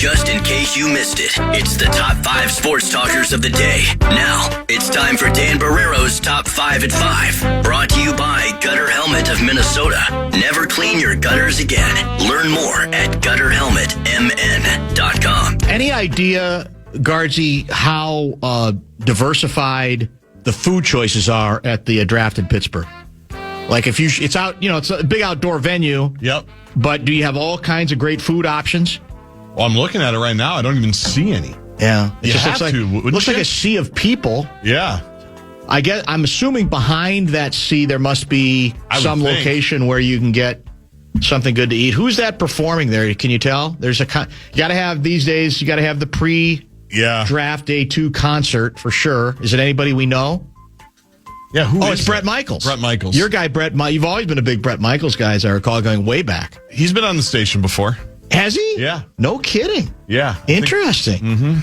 Just in case you missed it, it's the top 5 sports talkers of the day. Now, it's time for Dan Barrero's Top 5 at 5. Brought to you by Gutter Helmet of Minnesota. Never clean your gutters again. Learn more at gutterhelmetmn.com. Any idea, Gaardsy, how diversified the food choices are at the draft in Pittsburgh? Like if it's out, it's a big outdoor venue. Yep. But do you have all kinds of great food options? Well, I'm looking at it right now. I don't even see any. Yeah. It just looks like a sea of people. Yeah. I'm assuming behind that sea there must be some location where you can get something good to eat. Who's that performing there? Can you tell? You got to have these days. You got to have the pre-draft day 2 concert for sure. Is it anybody we know? Yeah. It's Bret Michaels. Bret Michaels. Your guy, Bret. You've always been a big Bret Michaels guy, as I recall, going way back. He's been on the station before. Has he? Yeah. No kidding. Yeah. Interesting. And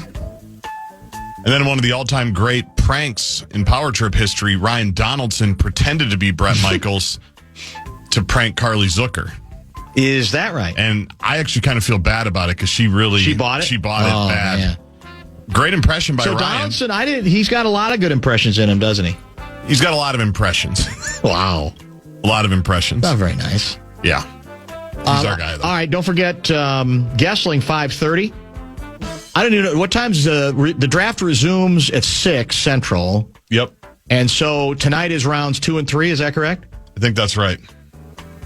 then one of the all-time great pranks in Power Trip history, Ryan Donaldson pretended to be Bret Michaels to prank Carly Zucker. Is that right? And I actually kind of feel bad about it because she bought it? She bought it bad. Man. Great impression by Ryan. So Donaldson, he's got a lot of good impressions in him, doesn't he? He's got a lot of impressions. Wow. A lot of impressions. Not very nice. Yeah. He's our guy, though. All right, don't forget Goessling, 5:30. I don't even know. What time's the draft resumes at 6 Central? Yep. And so tonight is rounds 2 and 3, is that correct? I think that's right.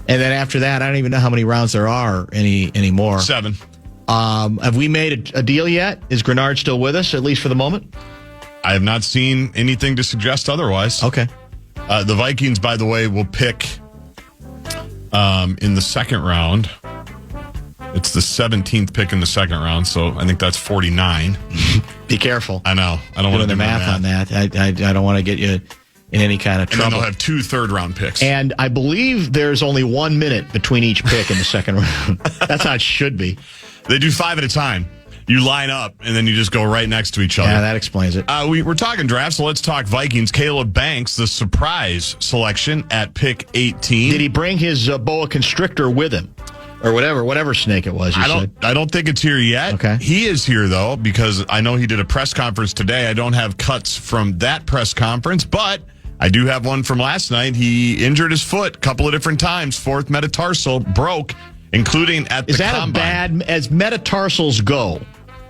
And then after that, I don't even know how many rounds there are anymore. 7. Have we made a deal yet? Is Grenard still with us, at least for the moment? I have not seen anything to suggest otherwise. Okay. The Vikings, by the way, will pick in the second round. It's the 17th pick in the second round, so I think that's 49. Be careful. I know. I don't want to do the math on that. I don't want to get you in any kind of trouble. And then they'll have 2 third-round picks. And I believe there's only 1 minute between each pick in the second round. That's how it should be. They do 5 at a time. You line up, and then you just go right next to each other. Yeah, that explains it. We're talking draft, so let's talk Vikings. Caleb Banks, the surprise selection at pick 18. Did he bring his boa constrictor with him? Or whatever snake it was, I don't think it's here yet. Okay. He is here, though, because I know he did a press conference today. I don't have cuts from that press conference, but I do have one from last night. He injured his foot a couple of different times. 4th metatarsal broke, including at the combine. As metatarsals go,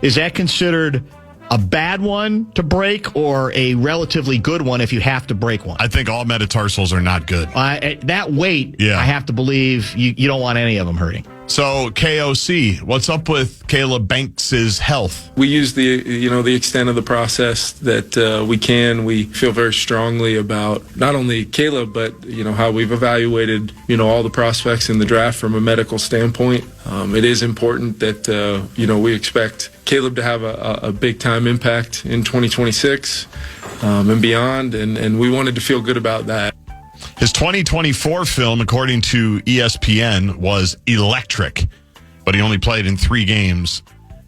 is that considered a bad one to break or a relatively good one if you have to break one? I think all metatarsals are not good. That weight, I have to believe you don't want any of them hurting. So, KOC, what's up with Caleb Banks' health? We use the extent of the process that we can. We feel very strongly about not only Caleb, but how we've evaluated all the prospects in the draft from a medical standpoint. It is important that we expect Caleb to have a big time impact in 2026 and beyond, and we wanted to feel good about that. His 2024 film, according to ESPN, was electric, but he only played in 3 games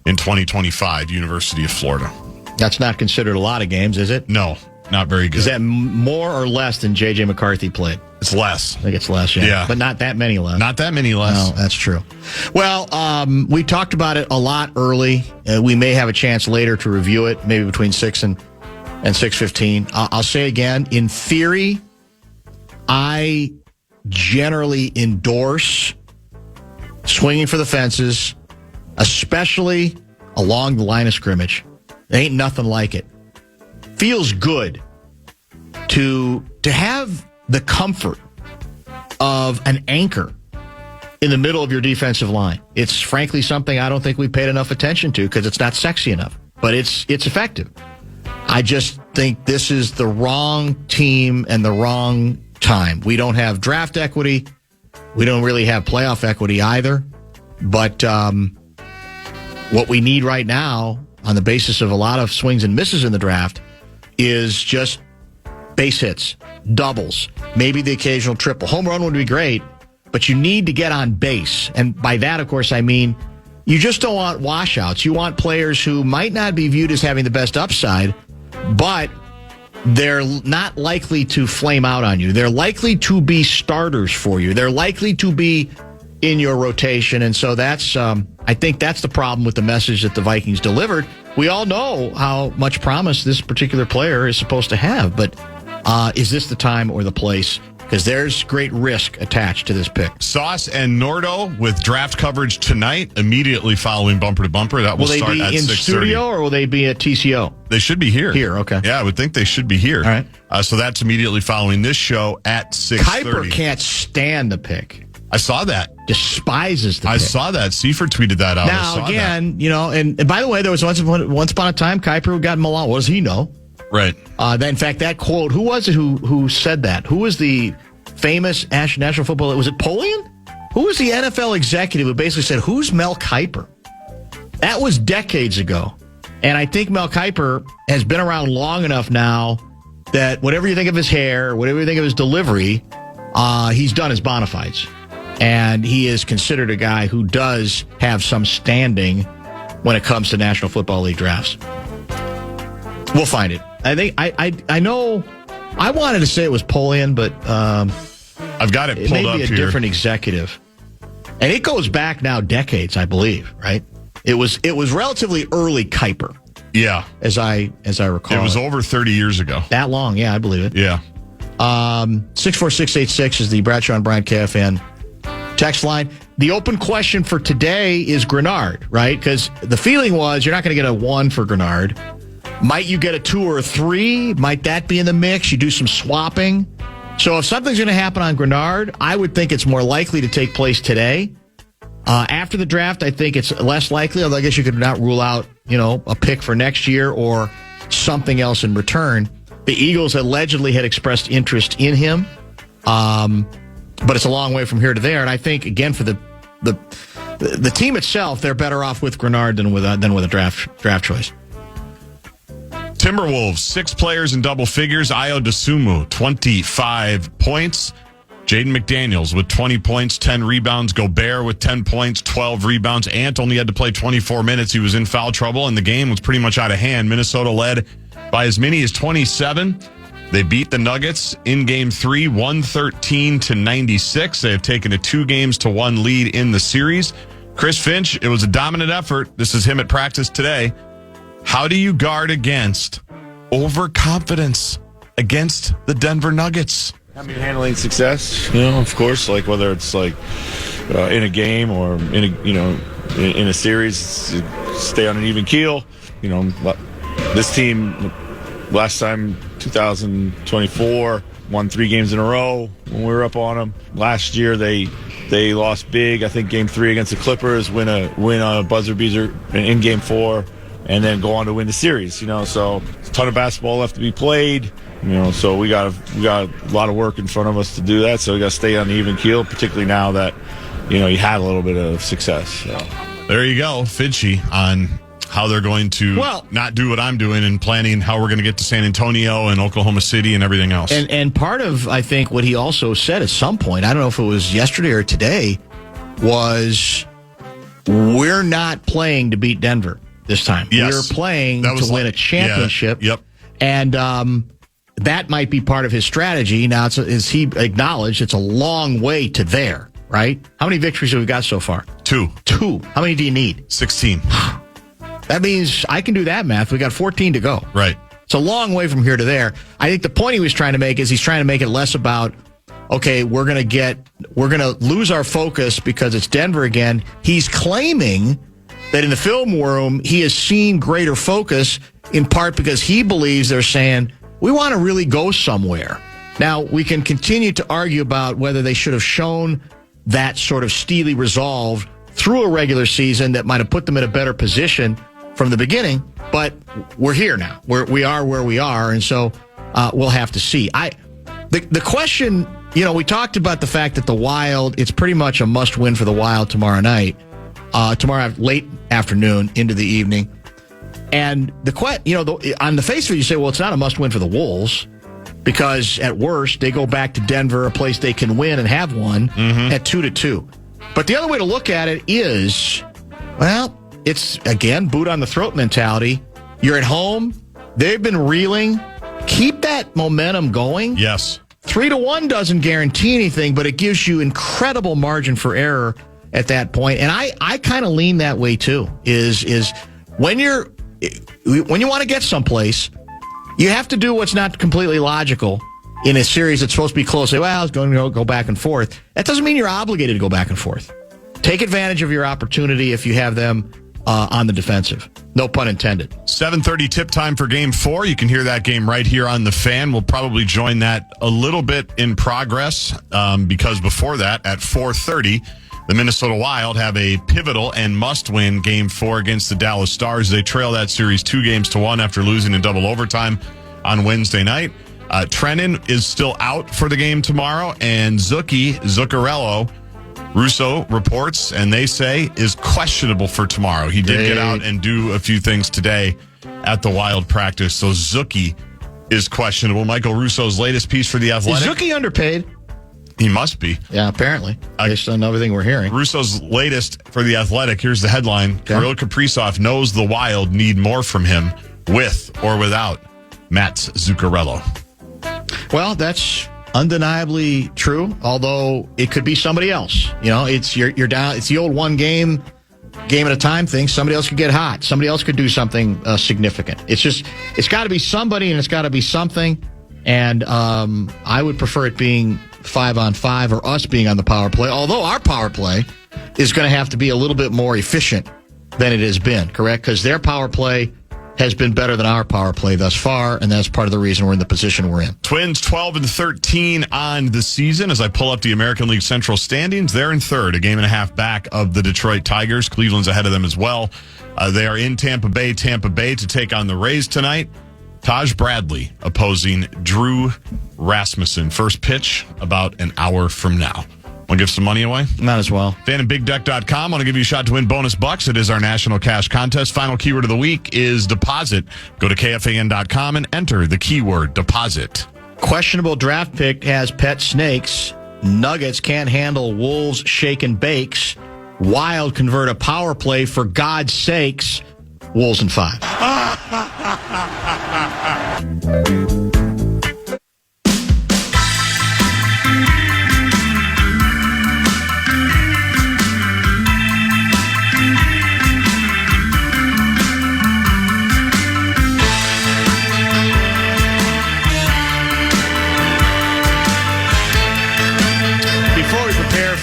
in 2025, University of Florida. That's not considered a lot of games, is it? No, not very good. Is that more or less than J.J. McCarthy played? It's less. I think it's less, yeah. Yeah. But not that many less. Not that many less. No, that's true. Well, we talked about it a lot early. We may have a chance later to review it, maybe between 6 and 6:15. I'll say again, in theory, I generally endorse swinging for the fences, especially along the line of scrimmage. There ain't nothing like it. Feels good to have the comfort of an anchor in the middle of your defensive line. It's frankly something I don't think we paid enough attention to because it's not sexy enough, but it's effective. I just think this is the wrong team and the wrong time. We don't have draft equity. We don't really have playoff equity either. But what we need right now, on the basis of a lot of swings and misses in the draft, is just base hits, doubles, maybe the occasional triple. Home run would be great, but you need to get on base. And by that, of course, I mean you just don't want washouts. You want players who might not be viewed as having the best upside, but they're not likely to flame out on you. They're likely to be starters for you. They're likely to be in your rotation. And so that's, I think that's the problem with the message that the Vikings delivered. We all know how much promise this particular player is supposed to have, but is this the time or the place? Because there's great risk attached to this pick. Sauce and Nordo with draft coverage tonight, immediately following Bumper to Bumper. That will start at 6:30. Will they be in studio or will they be at TCO? They should be here. Here, okay. Yeah, I would think they should be here. All right. So that's immediately following this show at 6:30. Kuiper can't stand the pick. I saw that. Despises the pick. I saw that. Seifert tweeted that out. Now, again, and by the way, there was once upon a time, Kuiper got Milan. What does he know? Right. In fact, that quote, who was it who said that? Who was the famous National Football? Was it Polian? Who was the NFL executive who basically said, who's Mel Kiper? That was decades ago. And I think Mel Kiper has been around long enough now that whatever you think of his hair, whatever you think of his delivery, he's done his bona fides. And he is considered a guy who does have some standing when it comes to National Football League drafts. We'll find it. I think I know. I wanted to say it was Polian, but I've got it pulled up here. It may be a different executive, and it goes back now decades, I believe. Right? It was relatively early Kuiper. Yeah, as I recall, it was over 30 years ago. That long? Yeah, I believe it. Yeah. 64686 is the Bradshaw and Bryant KFAN text line. The open question for today is Grenard, right? Because the feeling was you're not going to get a 1 for Grenard. Might you get a 2 or a 3? Might that be in the mix? You do some swapping. So if something's going to happen on Grenard, I would think it's more likely to take place today. After the draft, I think it's less likely, although I guess you could not rule out, a pick for next year or something else in return. The Eagles allegedly had expressed interest in him, but it's a long way from here to there. And I think, again, for the team itself, they're better off with Grenard than with a draft choice. Timberwolves, 6 players in double figures. Ayo Dosunmu, 25 points. Jaden McDaniels with 20 points, 10 rebounds. Gobert with 10 points, 12 rebounds. Ant only had to play 24 minutes. He was in foul trouble, and the game was pretty much out of hand. Minnesota led by as many as 27. They beat the Nuggets in Game 3, 113-96. They have taken a 2-1 lead in the series. Chris Finch, it was a dominant effort. This is him at practice today. How do you guard against overconfidence against the Denver Nuggets? I mean, handling success, of course, like whether it's like in a game or in a series, stay on an even keel. This team last time 2024 won 3 games in a row when we were up on them. Last year they lost big. I think Game 3 against the Clippers, win a buzzer beater in Game 4. And then go on to win the series, So a ton of basketball left to be played, So we got a lot of work in front of us to do that. So we got to stay on the even keel, particularly now that you had a little bit of success. So. There you go, Finchie, on how they're going to not do what I'm doing and planning how we're going to get to San Antonio and Oklahoma City and everything else. And part of, I think, what he also said at some point, I don't know if it was yesterday or today, was we're not playing to beat Denver this time. Yes. We're playing to win a championship. Yeah, yep. And that might be part of his strategy. Now, as he acknowledged, it's a long way to there, right? How many victories have we got so far? 2. How many do you need? 16. That means I can do that math. We got 14 to go. Right. It's a long way from here to there. I think the point he was trying to make is he's trying to make it less about, okay, we're going to lose our focus because it's Denver again. He's claiming that in the film room, he has seen greater focus, in part because he believes they're saying, we want to really go somewhere. Now, we can continue to argue about whether they should have shown that sort of steely resolve through a regular season that might have put them in a better position from the beginning, but we're here now. We are where we are, and so we'll have to see. The question, we talked about the fact that the Wild, it's pretty much a must-win for the Wild tomorrow night. Tomorrow late afternoon into the evening. And on the face of it, you say, well, it's not a must-win for the Wolves because at worst, they go back to Denver, a place they can win and have won at 2-2. But the other way to look at it is, well, it's, again, boot on the throat mentality. You're at home. They've been reeling. Keep that momentum going. Yes. 3-1 doesn't guarantee anything, but it gives you incredible margin for error at that point. And I kind of lean that way too. Is when you want to get someplace, you have to do what's not completely logical in a series that's supposed to be close. Say, well, it's going to go back and forth. That doesn't mean you're obligated to go back and forth. Take advantage of your opportunity if you have them on the defensive. No pun intended. 7:30 tip time for Game 4. You can hear that game right here on the Fan. We'll probably join that a little bit in progress because before that, at 4:30, the Minnesota Wild have a pivotal and must-win Game 4 against the Dallas Stars. They trail that series 2-1 after losing in double overtime on Wednesday night. Trennan is still out for the game tomorrow, and Zuccarello, Russo reports, and they say is questionable for tomorrow. He did get out and do a few things today at the Wild practice, so Zucchi is questionable. Michael Russo's latest piece for The Athletic. Is Zucchi underpaid? He must be. Yeah, apparently, based on everything we're hearing. Russo's latest for The Athletic. Here's the headline. Okay. Kirill Kaprizov knows the Wild need more from him with or without Mats Zuccarello. Well, that's undeniably true, although it could be somebody else. You know, you're down. It's the old one game at a time thing. Somebody else could get hot. Somebody else could do something significant. It's got to be somebody, and it's got to be something. And I would prefer it being 5-on-5 or us being on the power play, although our power play is going to have to be a little bit more efficient than it has been, correct? Because their power play has been better than our power play thus far, and that's part of the reason we're in the position we're in. Twins 12-13 on the season. As I pull up the American League Central standings, they're in third, a game and a half back of the Detroit Tigers. Cleveland's ahead of them as well. They are in Tampa Bay to take on the Rays tonight. Taj Bradley opposing Drew Rasmussen. First pitch about an hour from now. Want to give some money away? Might as well. FanandBigDeck.com. Want to give you a shot to win bonus bucks. It is our national cash contest. Final keyword of the week is deposit. Go to KFAN.com and enter the keyword deposit. Questionable draft pick has pet snakes. Nuggets can't handle Wolves shake and bakes. Wild convert a power play for God's sakes. Wolves in 5.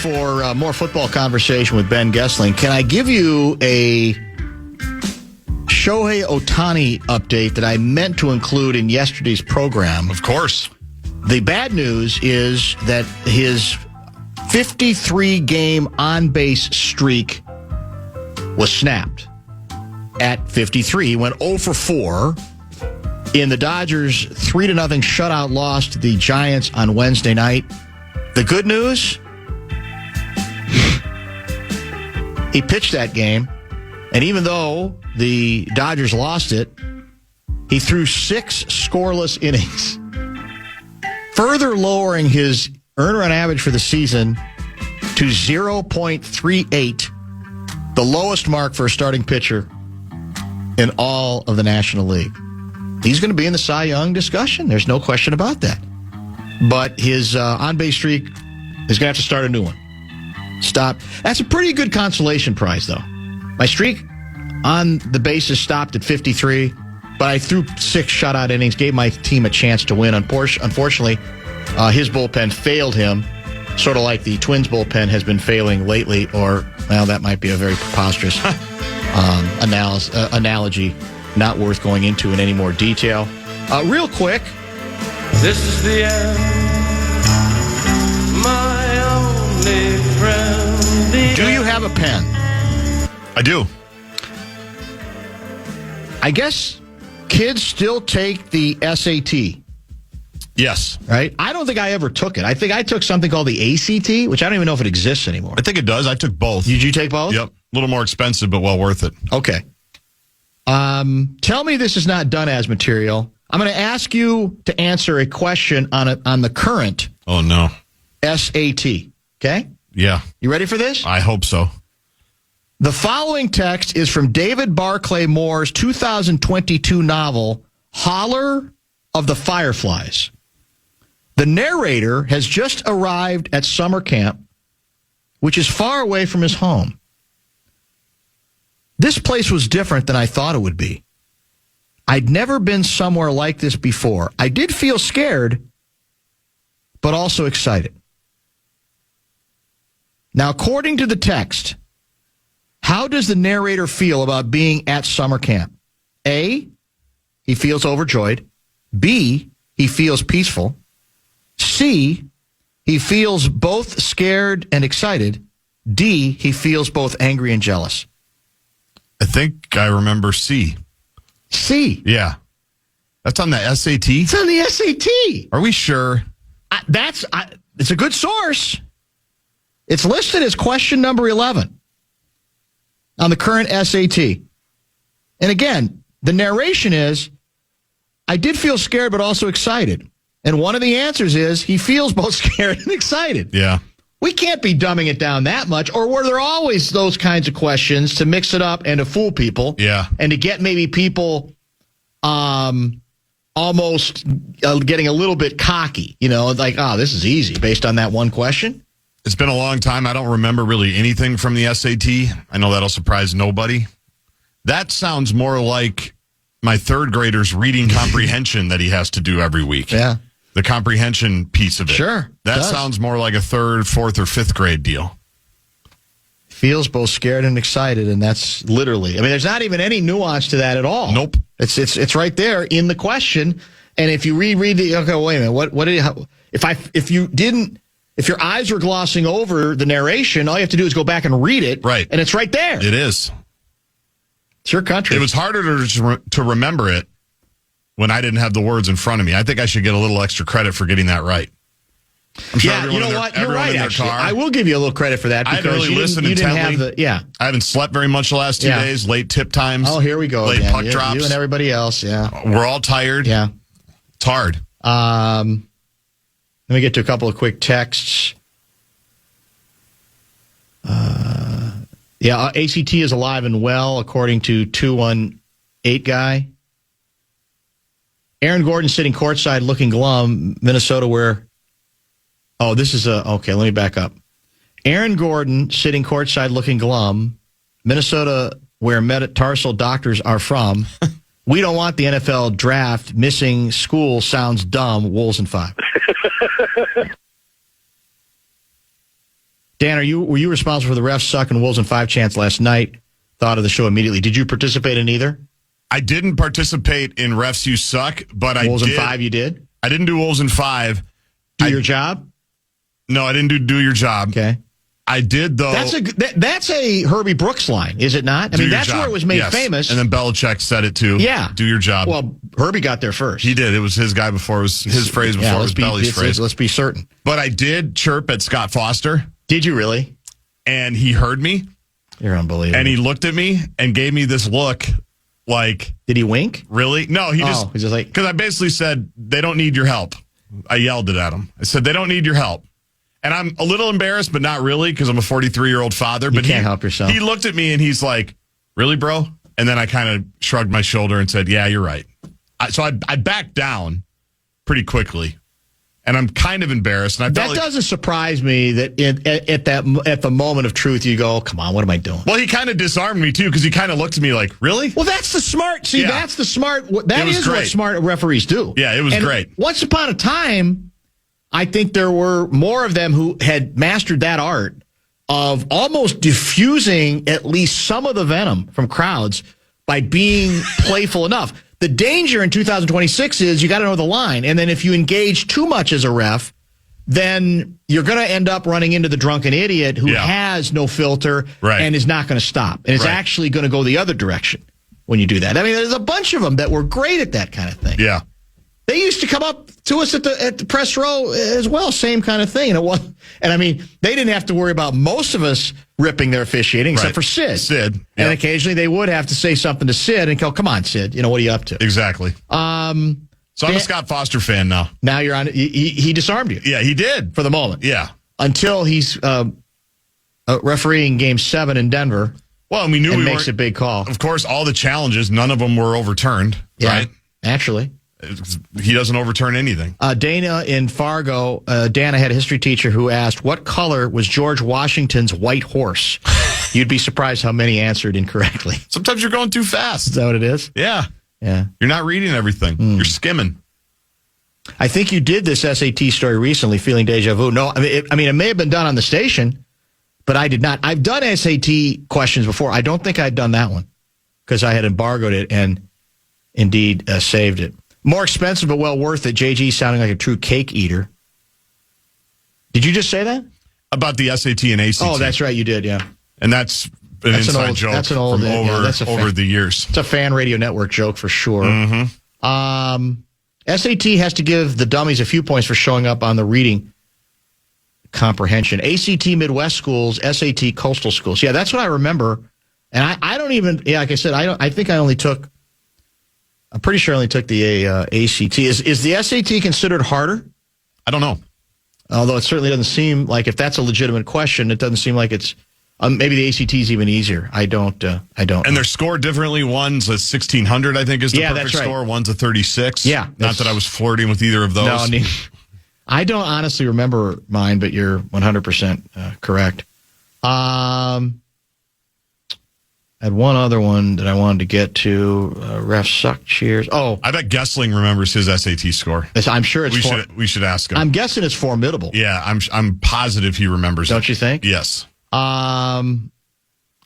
For more football conversation with Ben Goessling, can I give you a Shohei Ohtani update that I meant to include in yesterday's program? Of course. The bad news is that his 53-game on-base streak was snapped at 53. He went 0 for 4 in the Dodgers' 3-0 shutout loss to the Giants on Wednesday night. The good news, he pitched that game, and even though the Dodgers lost it, he threw 6 scoreless innings, further lowering his earned run average for the season to 0.38, the lowest mark for a starting pitcher in all of the National League. He's going to be in the Cy Young discussion. There's no question about that. But his on-base streak is going to have to start a new one. Stop. That's a pretty good consolation prize, though. My streak on the bases stopped at 53, but I threw 6 shutout innings, gave my team a chance to win. Unfortunately, his bullpen failed him, sort of like the Twins bullpen has been failing lately, or, well, that might be a very preposterous analogy, not worth going into in any more detail. Real quick. This is the end, my only friend. Do you have a pen? I do. I guess kids still take the SAT. Yes. Right? I don't think I ever took it. I think I took something called the ACT, which I don't even know if it exists anymore. I think it does. I took both. Did you take both? Yep. A little more expensive, but well worth it. Okay. Tell me this is not done as material. I'm going to ask you to answer a question on the current Oh, no. SAT. Okay? Yeah. You ready for this? I hope so. The following text is from David Barclay Moore's 2022 novel, Holler of the Fireflies. The narrator has just arrived at summer camp, which is far away from his home. This place was different than I thought it would be. I'd never been somewhere like this before. I did feel scared, but also excited. Now, according to the text, how does the narrator feel about being at summer camp? A, he feels overjoyed. B, he feels peaceful. C, he feels both scared and excited. D, he feels both angry and jealous. I think I remember C. C. Yeah. That's on the SAT? It's on the SAT. Are we sure? It's a good source. It's listed as question number 11 on the current SAT. And again, the narration is, I did feel scared, but also excited. And one of the answers is he feels both scared and excited. Yeah. We can't be dumbing it down that much, or were there always those kinds of questions to mix it up and to fool people? Yeah. And to get maybe people almost getting a little bit cocky, like, oh, this is easy based on that one question? It's been a long time. I don't remember really anything from the SAT. I know that'll surprise nobody. That sounds more like my third grader's reading comprehension that he has to do every week. Yeah. The comprehension piece of it. Sure. That sounds more like a third, fourth, or fifth grade deal. Feels both scared and excited, and that's literally. there's not even any nuance to that at all. Nope. It's right there in the question. And if you reread the wait a minute, what did if your eyes were glossing over the narration, all you have to do is go back and read it. Right. And it's right there. It is. It's your country. It was harder to remember it when I didn't have the words in front of me. I think I should get a little extra credit for getting that right. I'm sure you know what? You're right, actually. Car, I will give you a little credit for that. I didn't really listen intently. Yeah. I haven't slept very much the last 2 days. Late tip times. Oh, here we go late again. Puck drops. You and everybody else, yeah. We're all tired. Yeah. It's hard. Let me get to a couple of quick texts. ACT is alive and well, according to 218 guy. Aaron Gordon sitting courtside looking glum, Minnesota where... Oh, this is okay, let me back up. Aaron Gordon sitting courtside looking glum, Minnesota where metatarsal doctors are from. We don't want the NFL draft. Missing school sounds dumb. Wolves in 5. Dan, were you responsible for the refs suck and Wolves in 5 chants last night? Thought of the show immediately. Did you participate in either? I didn't participate in refs you suck, but Wolves I in did. 5 you did? I didn't do Wolves in 5. Do your job? No, I didn't do your job. Okay. I did, though. That's a Herbie Brooks line, is it not? That's job. where it was made Yes. famous. And then Belichick said it, too. Yeah. Do your job. Well, Herbie got there first. He did. It was his guy before. It was his phrase before it was Belly's phrase. Let's be certain. But I did chirp at Scott Foster. Did you really? And he heard me. You're unbelievable. And he looked at me and gave me this look like... Did he wink? Really? No, he's just like... Because I basically said, they don't need your help. I yelled it at him. I said, they don't need your help. And I'm a little embarrassed, but not really, because I'm a 43-year-old father. But you can't help yourself. He looked at me and he's like, really, bro? And then I kind of shrugged my shoulder and said, yeah, you're right. So I backed down pretty quickly. And I'm kind of embarrassed. And that doesn't surprise me that at the moment of truth, you go, come on, what am I doing? Well, he kind of disarmed me, too, because he kind of looked at me like, really? Well, that's the smart. See, that's the smart. That is what smart referees do. Yeah, it was great. Once upon a time, I think there were more of them who had mastered that art of almost diffusing at least some of the venom from crowds by being playful enough. The danger in 2026 is you got to know the line. And then if you engage too much as a ref, then you're going to end up running into the drunken idiot who has no filter and is not going to stop. And it's actually going to go the other direction when you do that. There's a bunch of them that were great at that kind of thing. Yeah. They used to come up to us at the press row as well, same kind of thing. They didn't have to worry about most of us ripping their officiating, except for Sid. And occasionally they would have to say something to Sid and go, come on, Sid, what are you up to? Exactly. So I'm a Scott Foster fan now. Now you're on. He disarmed you. Yeah, he did. For the moment. Yeah. Until he's refereeing Game 7 in Denver. Well, we knew makes a big call. Of course, all the challenges, none of them were overturned, right? Naturally. He doesn't overturn anything. Dana in Fargo, Dana had a history teacher who asked, what color was George Washington's white horse? You'd be surprised how many answered incorrectly. Sometimes you're going too fast. Is that what it is? Yeah. Yeah. You're not reading everything. You're skimming. I think you did this SAT story recently, feeling deja vu. No, it may have been done on the station, but I did not. I've done SAT questions before. I don't think I'd done that one because I had embargoed it and indeed saved it. More expensive, but well worth it. JG sounding like a true cake eater. Did you just say that? About the SAT and ACT. Oh, that's right. You did, yeah. And that's an inside joke that's an old, from over the years. It's a fan radio network joke for sure. Mm-hmm. SAT has to give the dummies a few points for showing up on the reading comprehension. ACT Midwest schools, SAT coastal schools. Yeah, that's what I remember. And I don't even, like I said, I'm pretty sure I only took the ACT. Is the SAT considered harder? I don't know. Although it certainly doesn't seem like, if that's a legitimate question, it doesn't seem like it's, maybe the ACT is even easier. I don't. And they're scored differently. One's a 1600, I think, is the perfect that's right. score. One's a 36. Yeah. Not that I was flirting with either of those. No, I don't honestly remember mine, but you're 100% correct. I had one other one that I wanted to get to. Ref suck. Cheers. Oh, I bet Goessling remembers his SAT score. I'm sure it's. We should ask him. I'm guessing it's formidable. Yeah, I'm positive he remembers. Don't you think? Yes. I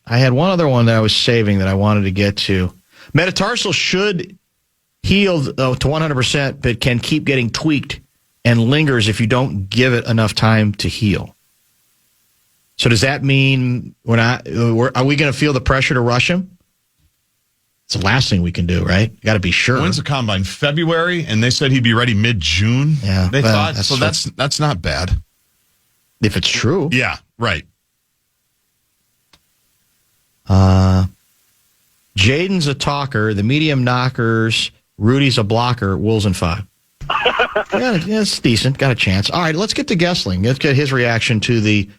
had one other one that I was saving that I wanted to get to. Metatarsal should heal to 100%, but can keep getting tweaked and lingers if you don't give it enough time to heal. So does that mean are we going to feel the pressure to rush him? It's the last thing we can do, right? You got to be sure. When's the combine? February, and they said he'd be ready mid-June. Yeah, they thought. So that's not bad. If it's true. Yeah, right. Jaden's a talker. The medium knockers. Rudy's a blocker. Wolves in 5. Yeah, it's decent. Got a chance. All right, let's get to Goessling. Let's get his reaction to the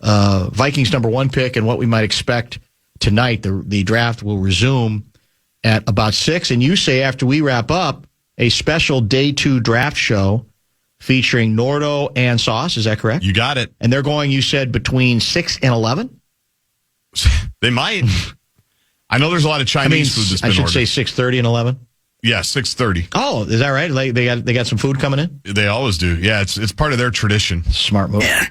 Vikings #1 pick and what we might expect tonight. The draft will resume at about 6. And you say after we wrap up, a special day 2 draft show featuring Nordo and Sauce. Is that correct? You got it. And they're going, you said, between 6 and 11? They might. I know there's a lot of Chinese food that's been ordered. I should say 6:30 and 11? Yeah, 6:30. Oh, is that right? They got some food coming in? They always do. Yeah, it's part of their tradition. Smart move. Yeah.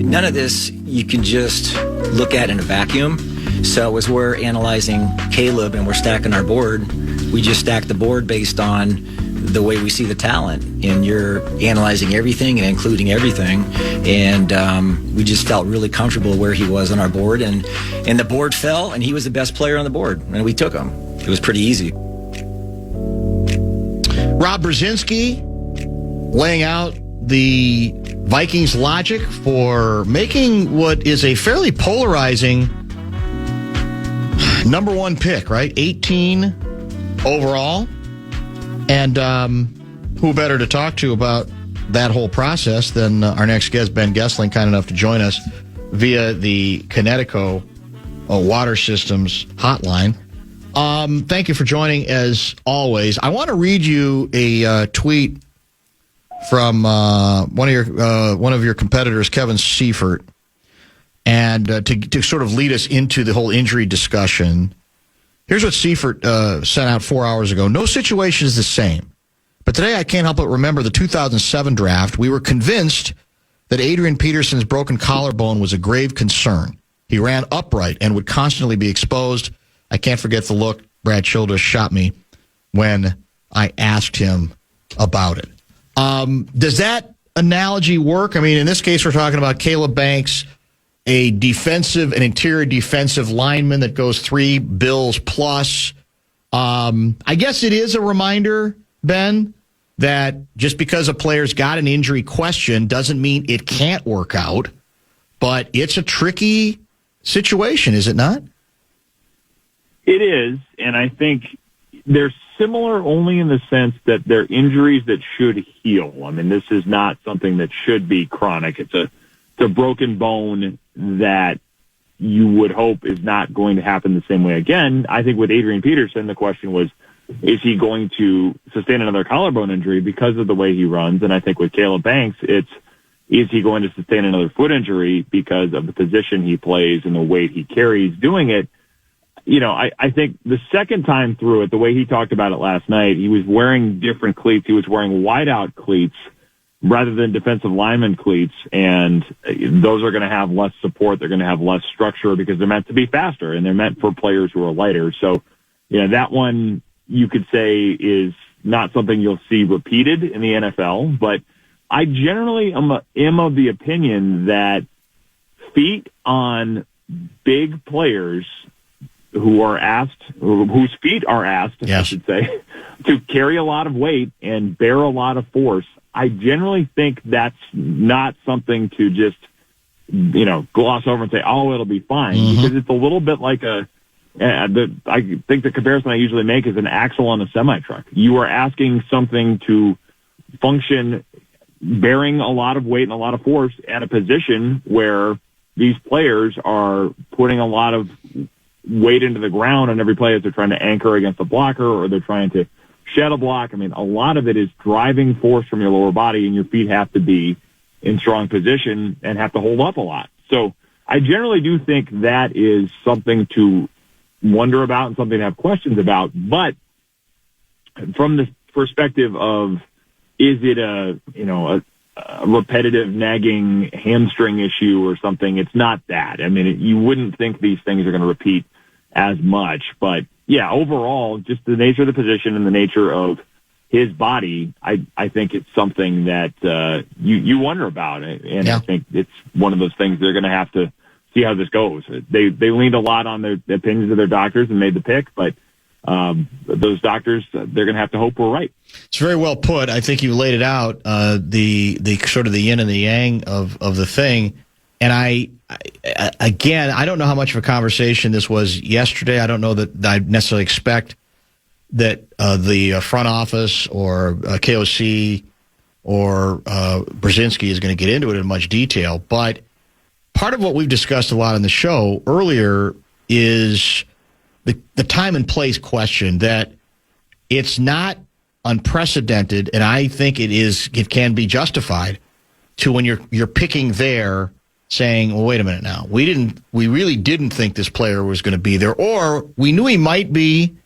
None of this you can just look at in a vacuum. So as we're analyzing Caleb and we're stacking our board, we just stack the board based on the way we see the talent. And you're analyzing everything and including everything. And we just felt really comfortable where he was on our board. And the board fell, and he was the best player on the board. And we took him. It was pretty easy. Rob Brzezinski laying out the Vikings logic for making what is a fairly polarizing #1 pick, right? 18 overall. And who better to talk to about that whole process than our next guest, Ben Goessling, kind enough to join us via the Connecticut Water Systems hotline. Thank you for joining, as always. I want to read you a tweet from one of your competitors, Kevin Seifert, and to sort of lead us into the whole injury discussion. Here's what Seifert sent out 4 hours ago. No situation is the same, but today I can't help but remember the 2007 draft. We were convinced that Adrian Peterson's broken collarbone was a grave concern. He ran upright and would constantly be exposed. I can't forget the look Brad Childress shot me when I asked him about it. Does that analogy work? I mean, in this case, we're talking about Caleb Banks, an interior defensive lineman that goes 3 bills plus. I guess it is a reminder, Ben, that just because a player's got an injury question doesn't mean it can't work out. But it's a tricky situation, is it not? It is, and I think they're similar only in the sense that they're injuries that should heal. I mean, this is not something that should be chronic. It's a broken bone that you would hope is not going to happen the same way again. I think with Adrian Peterson, the question was, is he going to sustain another collarbone injury because of the way he runs? And I think with Caleb Banks, it's, is he going to sustain another foot injury because of the position he plays and the weight he carries doing it? You know, I think the second time through it, the way he talked about it last night, he was wearing different cleats. He was wearing wideout cleats rather than defensive lineman cleats, and those are going to have less support. They're going to have less structure because they're meant to be faster, and they're meant for players who are lighter. So, you know, that one you could say is not something you'll see repeated in the NFL, but I generally am of the opinion that feet on big players who are asked, whose feet are asked, yes, I should say, to carry a lot of weight and bear a lot of force, I generally think that's not something to just, you know, gloss over and say, oh, it'll be fine, because it's a little bit like I think the comparison I usually make is an axle on a semi-truck. You are asking something to function bearing a lot of weight and a lot of force at a position where these players are putting a lot of weight into the ground on every play as they're trying to anchor against a blocker or they're trying to shed a block. I mean, a lot of it is driving force from your lower body, and your feet have to be in strong position and have to hold up a lot. So I generally do think that is something to wonder about and something to have questions about. But from the perspective of, is it a repetitive nagging hamstring issue or something? It's not that. I mean, you wouldn't think these things are going to repeat as much, but yeah, overall, just the nature of the position and the nature of his body, I think it's something that you wonder about it, and I think it's one of those things they're going to have to see how this goes. They leaned a lot on the opinions of their doctors and made the pick, but those doctors, they're going to have to hope we're right. It's very well put. I think you laid it out, the sort of the yin and the yang of the thing. And I don't know how much of a conversation this was yesterday. I don't know that I necessarily expect that the front office or KOC or Brzezinski is going to get into it in much detail. But part of what we've discussed a lot on the show earlier is the time and place question, that it's not unprecedented, and I think it can be justified to when you're picking there, saying, well, wait a minute now. We really didn't think this player was going to be there, or we knew he might be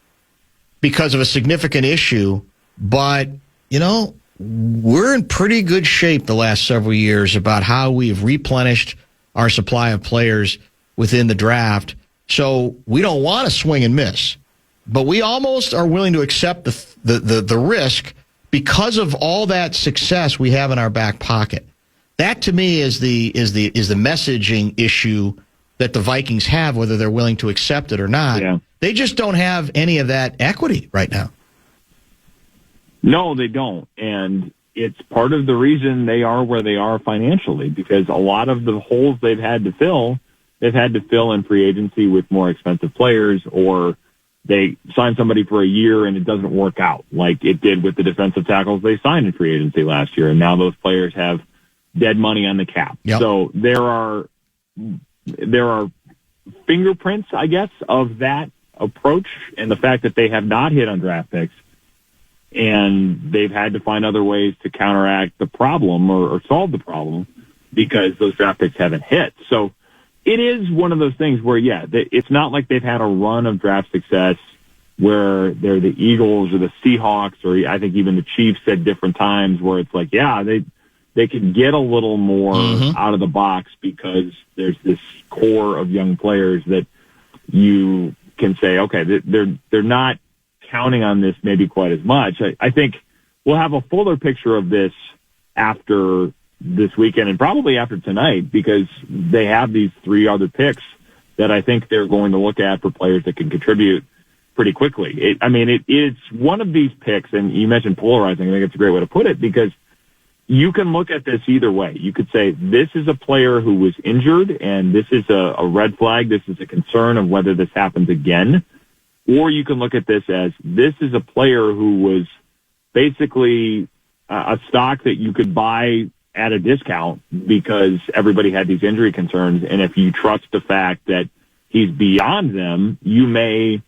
because of a significant issue, but, you know, we're in pretty good shape the last several years about how we've replenished our supply of players within the draft. So we don't want to swing and miss, but we almost are willing to accept the risk because of all that success we have in our back pocket. That to me is the messaging issue that the Vikings have, whether they're willing to accept it or not. Yeah. They just don't have any of that equity right now. No, they don't. And it's part of the reason they are where they are financially, because a lot of the holes they've had to fill in free agency with more expensive players, or they sign somebody for a year and it doesn't work out like it did with the defensive tackles they signed in free agency last year. And now those players have dead money on the cap. Yep. So there are fingerprints, I guess, of that approach, and the fact that they have not hit on draft picks, and they've had to find other ways to counteract the problem or solve the problem because those draft picks haven't hit. So it is one of those things where, it's not like they've had a run of draft success where they're the Eagles or the Seahawks, or I think even the Chiefs at different times, where it's like, they can get a little more out of the box because there's this core of young players that you can say, okay, they're not counting on this maybe quite as much. I think we'll have a fuller picture of this after this weekend and probably after tonight, because they have these 3 other picks that I think they're going to look at for players that can contribute pretty quickly. It's one of these picks, and you mentioned polarizing. I think it's a great way to put it, because you can look at this either way. You could say this is a player who was injured, and this is a red flag. This is a concern of whether this happens again. Or you can look at this as this is a player who was basically a stock that you could buy at a discount because everybody had these injury concerns. And if you trust the fact that he's beyond them, you may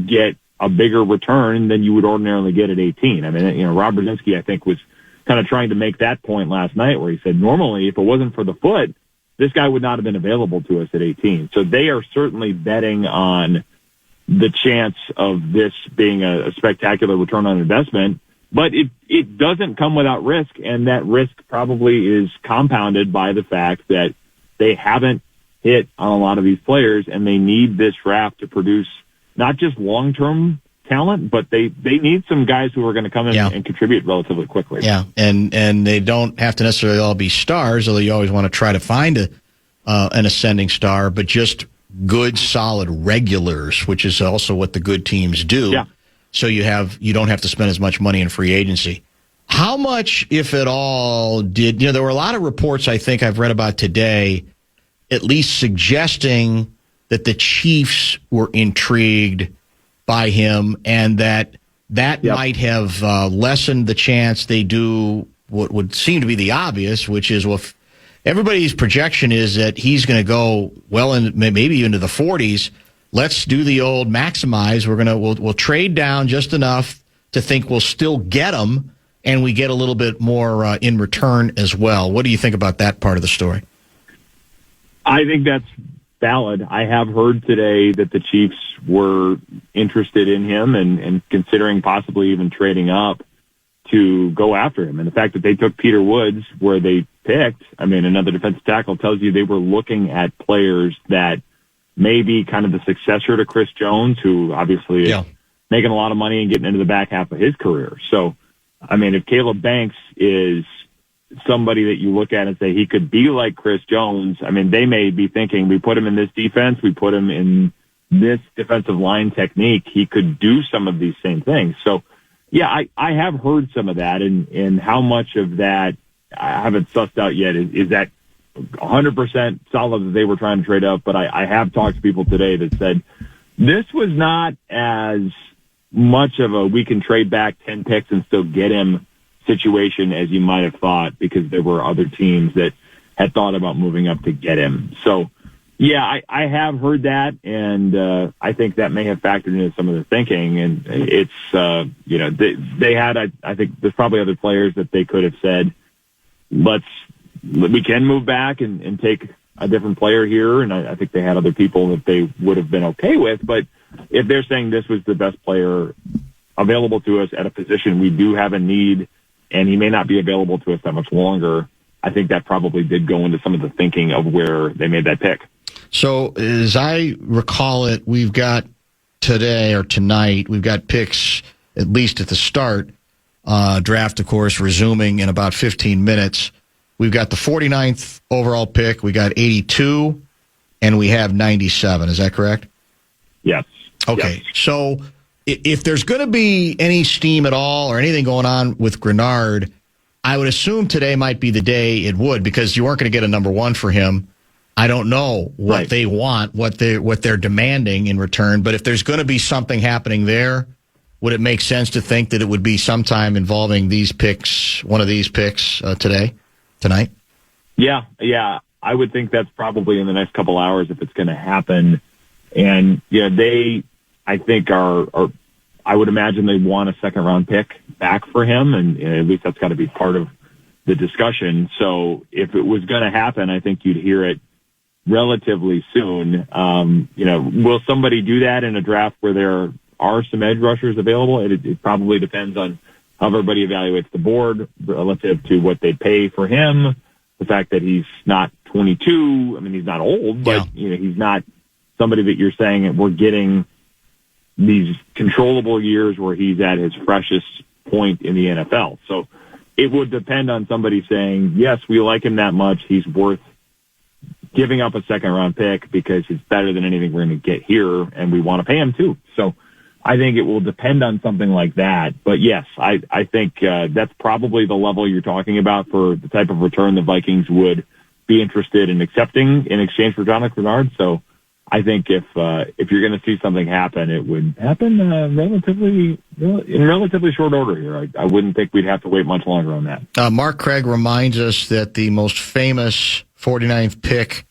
get a bigger return than you would ordinarily get at 18. I mean, Rob Brzezinski, I think, was kind of trying to make that point last night where he said, normally, if it wasn't for the foot, this guy would not have been available to us at 18. So they are certainly betting on the chance of this being a spectacular return on investment, but it doesn't come without risk, and that risk probably is compounded by the fact that they haven't hit on a lot of these players, and they need this draft to produce not just long-term talent, but they need some guys who are going to come in and contribute relatively quickly. Yeah, and they don't have to necessarily all be stars, although you always want to try to find an ascending star, but just good, solid regulars, which is also what the good teams do. Yeah. So you don't have to spend as much money in free agency. How much, if at all, there were a lot of reports I think I've read about today, at least suggesting that the Chiefs were intrigued by him and that might have lessened the chance they do what would seem to be the obvious, which is, well, if everybody's projection is that he's going to go well in maybe into the 40s. Let's do the old maximize. We'll trade down just enough to think we'll still get him, and we get a little bit more in return as well. What do you think about that part of the story? I think that's valid. I have heard today that the Chiefs were interested in him and considering possibly even trading up to go after him. And the fact that they took Peter Woods where they picked, another defensive tackle, tells you they were looking at players that may be kind of the successor to Chris Jones, who obviously is making a lot of money and getting into the back half of his career. So, if Caleb Banks is somebody that you look at and say he could be like Chris Jones, they may be thinking, we put him in this defense, we put him in this defensive line technique, he could do some of these same things. So, yeah, I have heard some of that, and how much of that I haven't sussed out yet. Is that 100% solid that they were trying to trade up? But I have talked to people today that said this was not as much of a we can trade back 10 picks and still get him situation as you might have thought, because there were other teams that had thought about moving up to get him. So, yeah, I have heard that, and I think that may have factored into some of the thinking. And it's, they had, I think there's probably other players that they could have said, we can move back and take a different player here. And I think they had other people that they would have been okay with. But if they're saying this was the best player available to us at a position we do have a need, and he may not be available to us that much longer, I think that probably did go into some of the thinking of where they made that pick. So as I recall it, we've got today or tonight, we've got picks, at least at the start, draft, of course, resuming in about 15 minutes. We've got the 49th overall pick. We got 82, and we have 97. Is that correct? Yes. Okay. Yes. So if there's going to be any steam at all or anything going on with Grenard, I would assume today might be the day it would, because you weren't going to get a number one for him. I don't know what they want, what they're demanding in return, but if there's going to be something happening there, would it make sense to think that it would be sometime involving these picks, one of these picks tonight? Yeah. I would think that's probably in the next couple hours if it's going to happen. And they, I think, are I would imagine they want a second round pick back for him, and at least that's got to be part of the discussion. So if it was going to happen, I think you'd hear it relatively soon. Will somebody do that in a draft where there are some edge rushers available? It probably depends on how everybody evaluates the board relative to what they pay for him. The fact that he's not 22, he's not old, but he's not somebody that you're saying we're getting these controllable years where he's at his freshest point in the NFL. So it would depend on somebody saying, yes, we like him that much, he's worth giving up a second round pick because it's better than anything we're going to get here, and we want to pay him too. So I think it will depend on something like that. But yes, I think that's probably the level you're talking about for the type of return the Vikings would be interested in accepting in exchange for Jonathan Grenard. So I think if you're going to see something happen, it would happen in relatively short order here. I wouldn't think we'd have to wait much longer on that. Mark Craig reminds us that the most famous 49th pick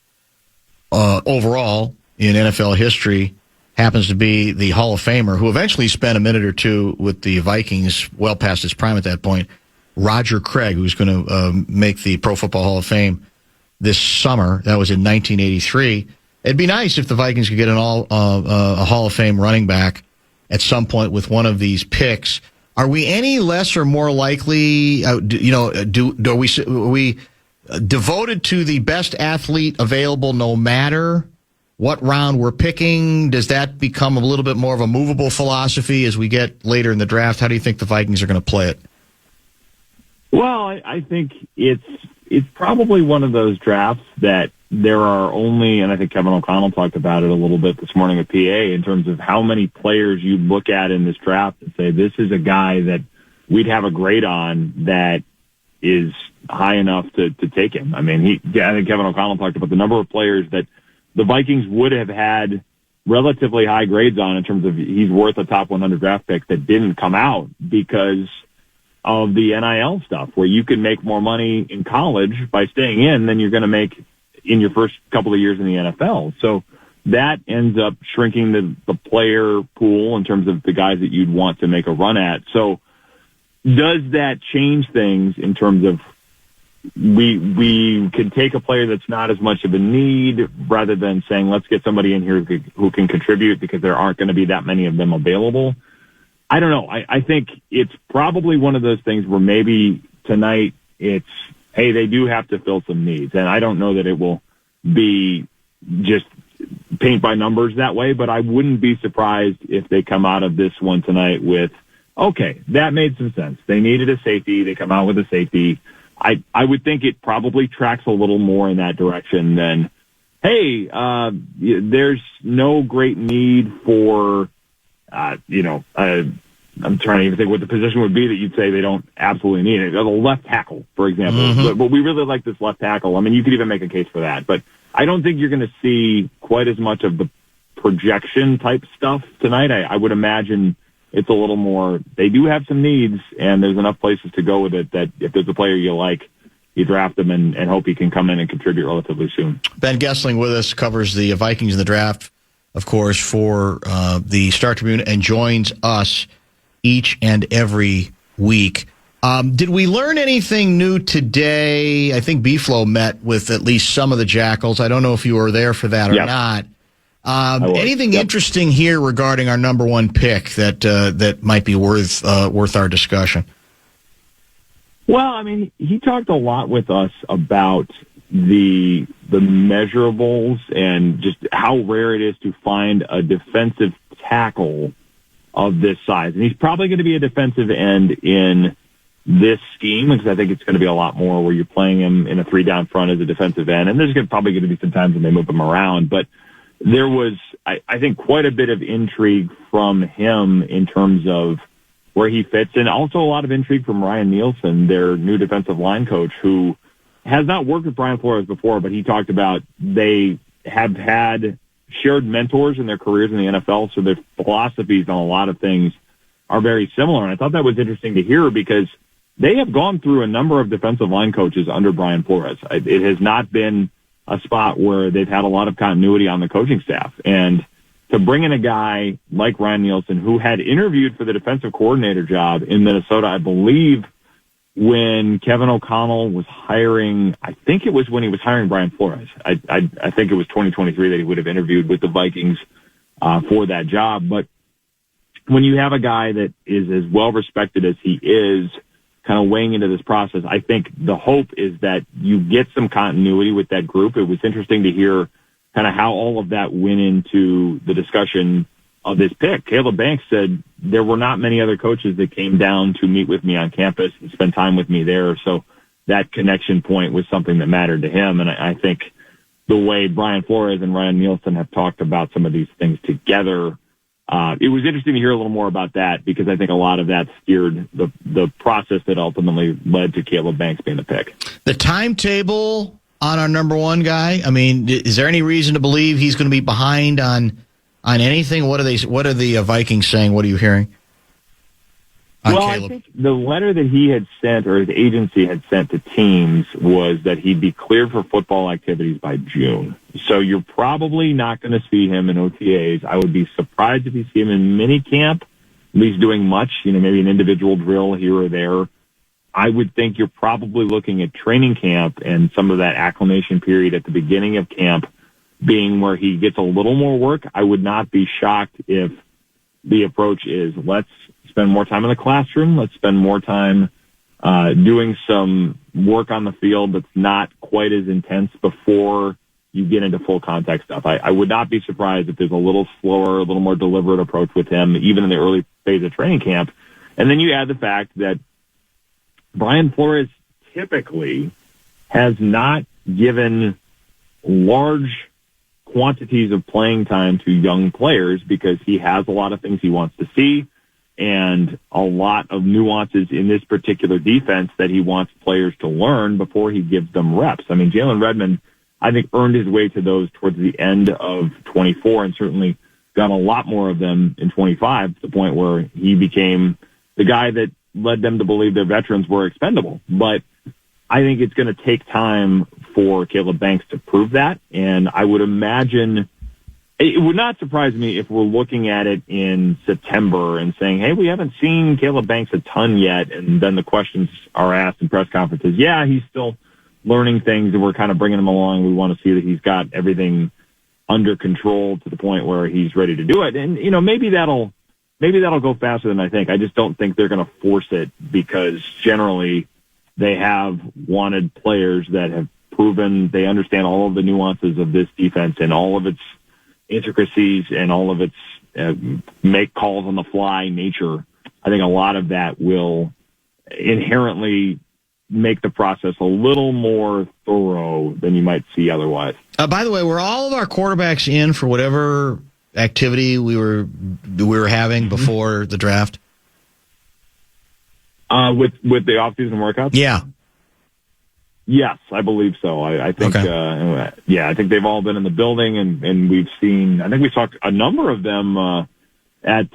overall in NFL history happens to be the Hall of Famer, who eventually spent a minute or two with the Vikings, well past his prime at that point, Roger Craig, who's going to make the Pro Football Hall of Fame this summer. That was in 1983. It'd be nice if the Vikings could get a Hall of Fame running back at some point with one of these picks. Are we any less or more likely? Are we devoted to the best athlete available, no matter what round we're picking? Does that become a little bit more of a movable philosophy as we get later in the draft? How do you think the Vikings are going to play it? Well, I think it's probably one of those drafts that there are only, and I think Kevin O'Connell talked about it a little bit this morning at PA, in terms of how many players you look at in this draft and say, this is a guy that we'd have a grade on that is high enough to take him. I mean, I think Kevin O'Connell talked about the number of players that the Vikings would have had relatively high grades on in terms of he's worth a top 100 draft pick that didn't come out because of the NIL stuff, where you can make more money in college by staying in than you're going to make in your first couple of years in the NFL. So that ends up shrinking the player pool in terms of the guys that you'd want to make a run at. So does that change things in terms of we can take a player that's not as much of a need rather than saying, let's get somebody in here who can contribute because there aren't going to be that many of them available? I don't know. I think it's probably one of those things where maybe tonight it's, hey, they do have to fill some needs. And I don't know that it will be just paint by numbers that way, but I wouldn't be surprised if they come out of this one tonight with, okay, that made some sense. They needed a safety. They come out with a safety. I would think it probably tracks a little more in that direction than, hey, there's no great need for, I'm trying to even think what the position would be that you'd say they don't absolutely need it. The left tackle, for example. Mm-hmm. But we really like this left tackle. I mean, you could even make a case for that. But I don't think you're going to see quite as much of the projection type stuff tonight. I would imagine it's a little more, they do have some needs, and there's enough places to go with it that if there's a player you like, you draft him and hope he can come in and contribute relatively soon. Ben Goessling with us, covers the Vikings in the draft, of course, for the Star Tribune, and joins us each and every week. Did we learn anything new today? I think B-Flow met with at least some of the Jackals. I don't know if you were there for that or not. Anything interesting here regarding our number one pick that might be worth our discussion? Well, I mean, he talked a lot with us about the measurables and just how rare it is to find a defensive tackle of this size. And he's probably going to be a defensive end in this scheme, because I think it's going to be a lot more where you're playing him in a 3-down front as a defensive end. And there's probably going to be some times when they move him around. But there was, I think, quite a bit of intrigue from him in terms of where he fits, and also a lot of intrigue from Ryan Nielsen, their new defensive line coach, who has not worked with Brian Flores before, but he talked about they have had shared mentors in their careers in the NFL, so their philosophies on a lot of things are very similar. And I thought that was interesting to hear because they have gone through a number of defensive line coaches under Brian Flores. It has not been a spot where they've had a lot of continuity on the coaching staff. And to bring in a guy like Ryan Nielsen, who had interviewed for the defensive coordinator job in Minnesota, I believe, when Kevin O'Connell was hiring, I think it was when he was hiring Brian Flores. I think it was 2023 that he would have interviewed with the Vikings for that job. But when you have a guy that is as well respected as he is, kind of weighing into this process, I think the hope is that you get some continuity with that group. It was interesting to hear kind of how all of that went into the discussion of this pick. Caleb Banks said there were not many other coaches that came down to meet with me on campus and spend time with me there. So that connection point was something that mattered to him. And I think the way Brian Flores and Ryan Nielsen have talked about some of these things together, it was interesting to hear a little more about that, because I think a lot of that steered the process that ultimately led to Caleb Banks being the pick. The timetable on our number one guy? I mean, is there any reason to believe he's going to be behind on anything? What are the Vikings saying? What are you hearing? Well, Caleb? I think the letter that he had sent, or his agency had sent to teams, was that he'd be cleared for football activities by June. So you're probably not going to see him in OTAs. I would be surprised if you see him in minicamp, at least doing much, maybe an individual drill here or there. I would think you're probably looking at training camp and some of that acclimation period at the beginning of camp being where he gets a little more work. I would not be shocked if the approach is, let's spend more time in the classroom. Let's spend more time doing some work on the field that's not quite as intense before you get into full contact stuff. I would not be surprised if there's a little slower, a little more deliberate approach with him, even in the early phase of training camp. And then you add the fact that Brian Flores typically has not given large quantities of playing time to young players because he has a lot of things he wants to see and a lot of nuances in this particular defense that he wants players to learn before he gives them reps. I mean, Jalen Redmond, I think, earned his way to those towards the end of 24 and certainly got a lot more of them in 25 to the point where he became the guy that led them to believe their veterans were expendable. But I think it's going to take time for Caleb Banks to prove that. And I would imagine it would not surprise me if we're looking at it in September and saying, hey, we haven't seen Caleb Banks a ton yet. And then the questions are asked in press conferences. Yeah, he's still learning things and we're kind of bringing him along. We want to see that he's got everything under control to the point where he's ready to do it. And, maybe that'll go faster than I think. I just don't think they're going to force it because generally they have wanted players that have proven they understand all of the nuances of this defense and all of its intricacies and all of its make calls on the fly nature. I think a lot of that will inherently make the process a little more thorough than you might see otherwise. By the way, were all of our quarterbacks in for whatever activity we were having before the draft? With the offseason workouts? Yeah. Yes, I believe so. I think, okay. I think they've all been in the building and we've seen, I think we saw a number of them, at,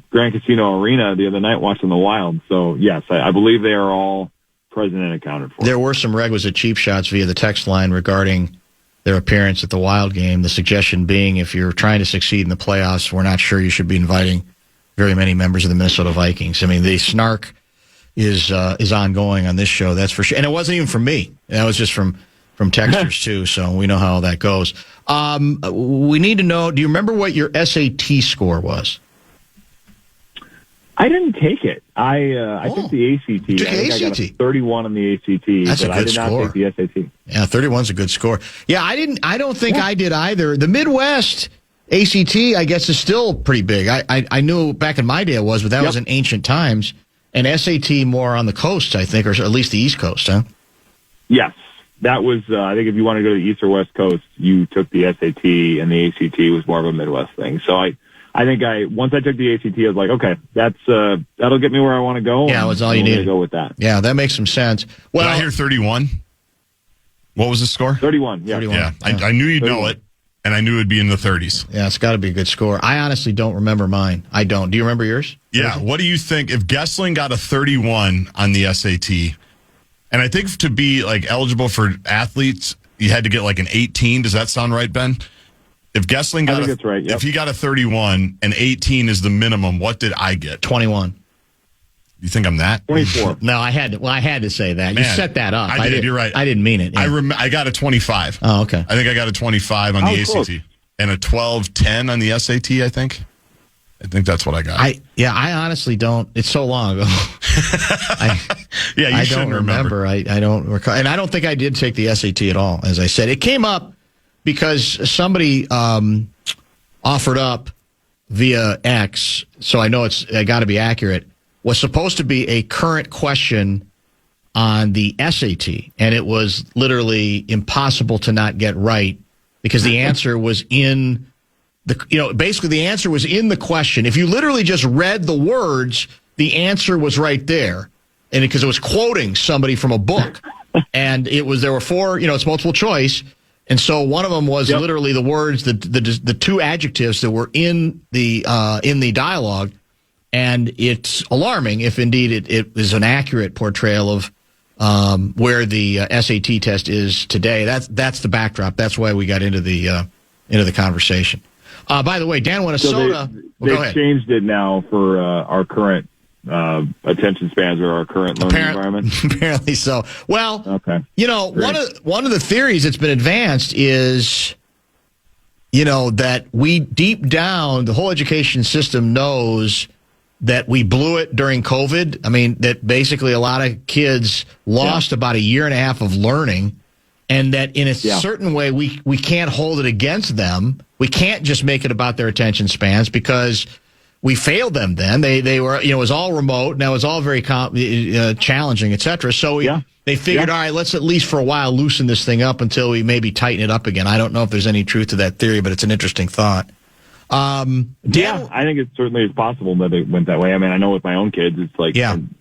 Grand Casino Arena the other night watching the Wild. So yes, I believe they are all present and accounted for. There were some requisite cheap shots via the text line regarding their appearance at the Wild game. The suggestion being, if you're trying to succeed in the playoffs, we're not sure you should be inviting very many members of the Minnesota Vikings. I mean, the snark is ongoing on this show, that's for sure. And it wasn't even from me. That was just from texters too. So we know how that goes. We need to know, do you remember what your SAT score was? I didn't take it. I took the ACT. You took I got a 31 on the ACT. That's a good score. I did not take the SAT. Yeah, 31's a good score. Yeah, I don't think I did either. The Midwest ACT, I guess, is still pretty big. I knew back in my day it was, but that was in ancient times. And SAT more on the coast, I think, or at least the East Coast, huh? Yes. That was, I think if you want to go to the East or West Coast, you took the SAT, and the ACT was more of a Midwest thing. So I think once I took the ACT, I was like, okay, that'll get me where I want to go. Yeah, that's all you need to go with that. Yeah, that makes some sense. Well, did I hear 31? What was the score? 31, yeah. 31. Yeah, I knew you'd 31. Know it, and I knew it'd be in the 30s. Yeah, it's got to be a good score. I honestly don't remember mine. I don't. Do you remember yours? Yeah. What do you think if Goessling got a 31 on the SAT? And I think to be eligible for athletes, you had to get an 18. Does that sound right, Ben? If Goessling got that's right, yep. If he got a 31 and 18 is the minimum, what did I get? 21. You think I'm that? 24. No, I had to say that. Man, you set that up. I did. You're right. I didn't mean it. Yeah. I got a 25. Oh, okay. I think I got a 25 on the ACT. Close. And a 12-10 on the SAT, I think. I think that's what I got. I honestly don't. It's so long ago. You shouldn't remember. I don't recall. And I don't think I did take the SAT at all, as I said. It came up because somebody offered up via X, so I know it's got to be accurate, was supposed to be a current question on the SAT, and it was literally impossible to not get right because the answer was in basically the answer was in the question. If you literally just read the words, the answer was right there. And because it was quoting somebody from a book. And there were 4, it's multiple choice. And so one of them was literally the words, the 2 adjectives that were in the dialogue. And it's alarming if indeed it is an accurate portrayal of where the SAT test is today. That's the backdrop. That's why we got into the conversation. By the way, Dan Minnesota. They've changed it now for our current attention spans or our current learning environment. Apparently so. Well, okay. One of the theories that's been advanced is, that we deep down, the whole education system knows that we blew it during COVID. I mean, that basically a lot of kids lost about a year and a half of learning, and that in a certain way we can't hold it against them. We can't just make it about their attention spans because we failed them then. They were, it was all remote. Now it was all very challenging, et cetera. So they figured, all right, let's at least for a while loosen this thing up until we maybe tighten it up again. I don't know if there's any truth to that theory, but it's an interesting thought. I think it certainly is possible that it went that way. I mean, I know with my own kids, it's like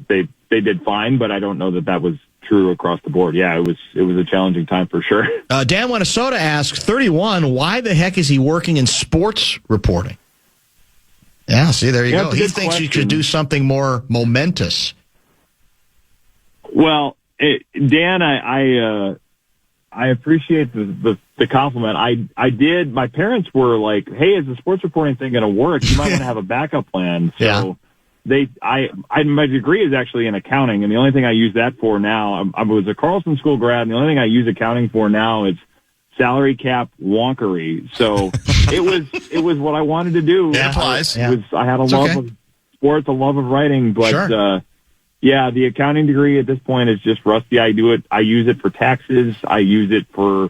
they did fine, but I don't know that was true across the board. Yeah, it was a challenging time for sure. Dan Minnesota asks, 31, why the heck is he working in sports reporting? Yeah, see, there you go. He thinks you should do something more momentous. Well, Dan, I appreciate the compliment. I did. My parents were like, "Hey, is the sports reporting thing going to work? You might want to have a backup plan." So my degree is actually in accounting, and the only thing I use that for now, I was a Carlson School grad, and the only thing I use accounting for now is salary cap wonkery. So it was what I wanted to do. Yeah, applies. I had a love of sports, a love of writing, but the accounting degree at this point is just rusty. I use it for taxes. I use it for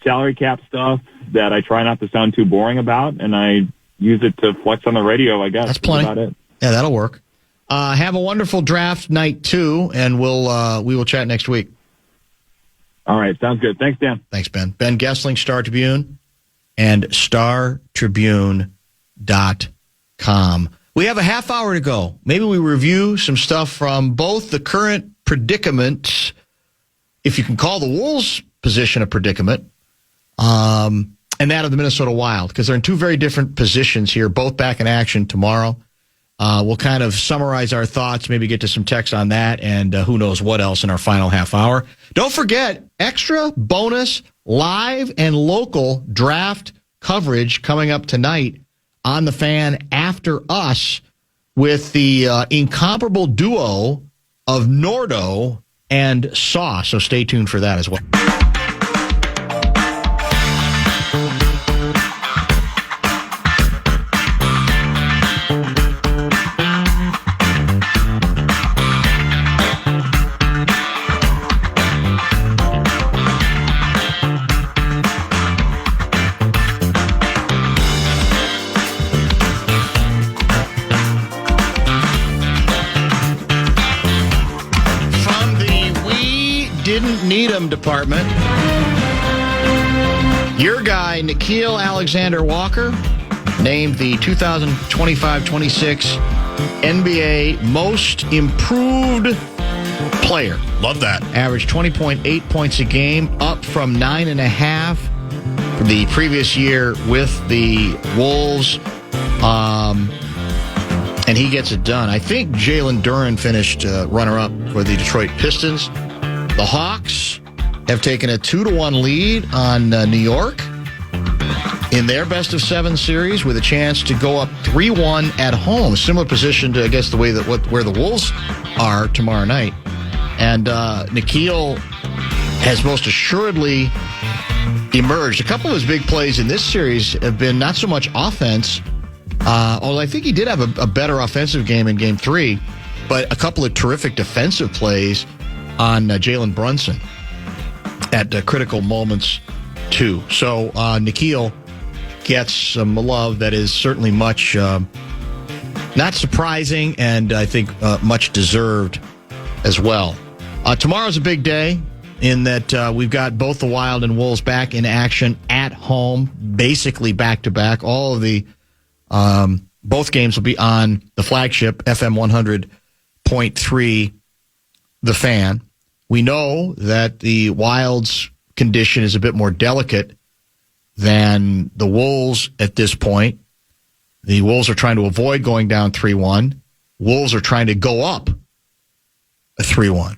salary cap stuff that I try not to sound too boring about, and I use it to flex on the radio, I guess. That's plenty. That's about it. Yeah, that'll work. Have a wonderful draft night too, and we will chat next week. All right, sounds good. Thanks, Dan. Thanks, Ben. Ben Goessling, Star Tribune, and StarTribune.com. We have a half hour to go. Maybe we review some stuff from both the current predicament, if you can call the Wolves' position a predicament, and that of the Minnesota Wild, because they're in 2 very different positions here, both back in action tomorrow. We'll kind of summarize our thoughts, maybe get to some text on that, and who knows what else in our final half hour. Don't forget, extra bonus live and local draft coverage coming up tonight on the Fan after us with the incomparable duo of Nordo and Saw. So stay tuned for that as well. Need 'em department. Your guy, Nikhil Alexander Walker, named the 2025-26 NBA Most Improved Player. Love that. Averaged 20.8 points a game, up from 9.5 from the previous year with the Wolves. And he gets it done. I think Jalen Duren finished runner-up for the Detroit Pistons. The Hawks have taken a 2-1 lead on New York in their best-of-7 series with a chance to go up 3-1 at home. Similar position to, I guess, the way where the Wolves are tomorrow night. And Nikhil has most assuredly emerged. A couple of his big plays in this series have been not so much offense, although I think he did have a better offensive game in Game 3, but a couple of terrific defensive plays on Jalen Brunson at critical moments, too. So Nikhil gets some love that is certainly much not surprising and I think much deserved as well. Tomorrow's a big day in that we've got both the Wild and Wolves back in action at home, basically back-to-back. All of the both games will be on the flagship FM 100.3, The Fan. We know that the Wild's condition is a bit more delicate than the Wolves at this point. The Wolves are trying to avoid going down 3-1. Wolves are trying to go up a 3-1.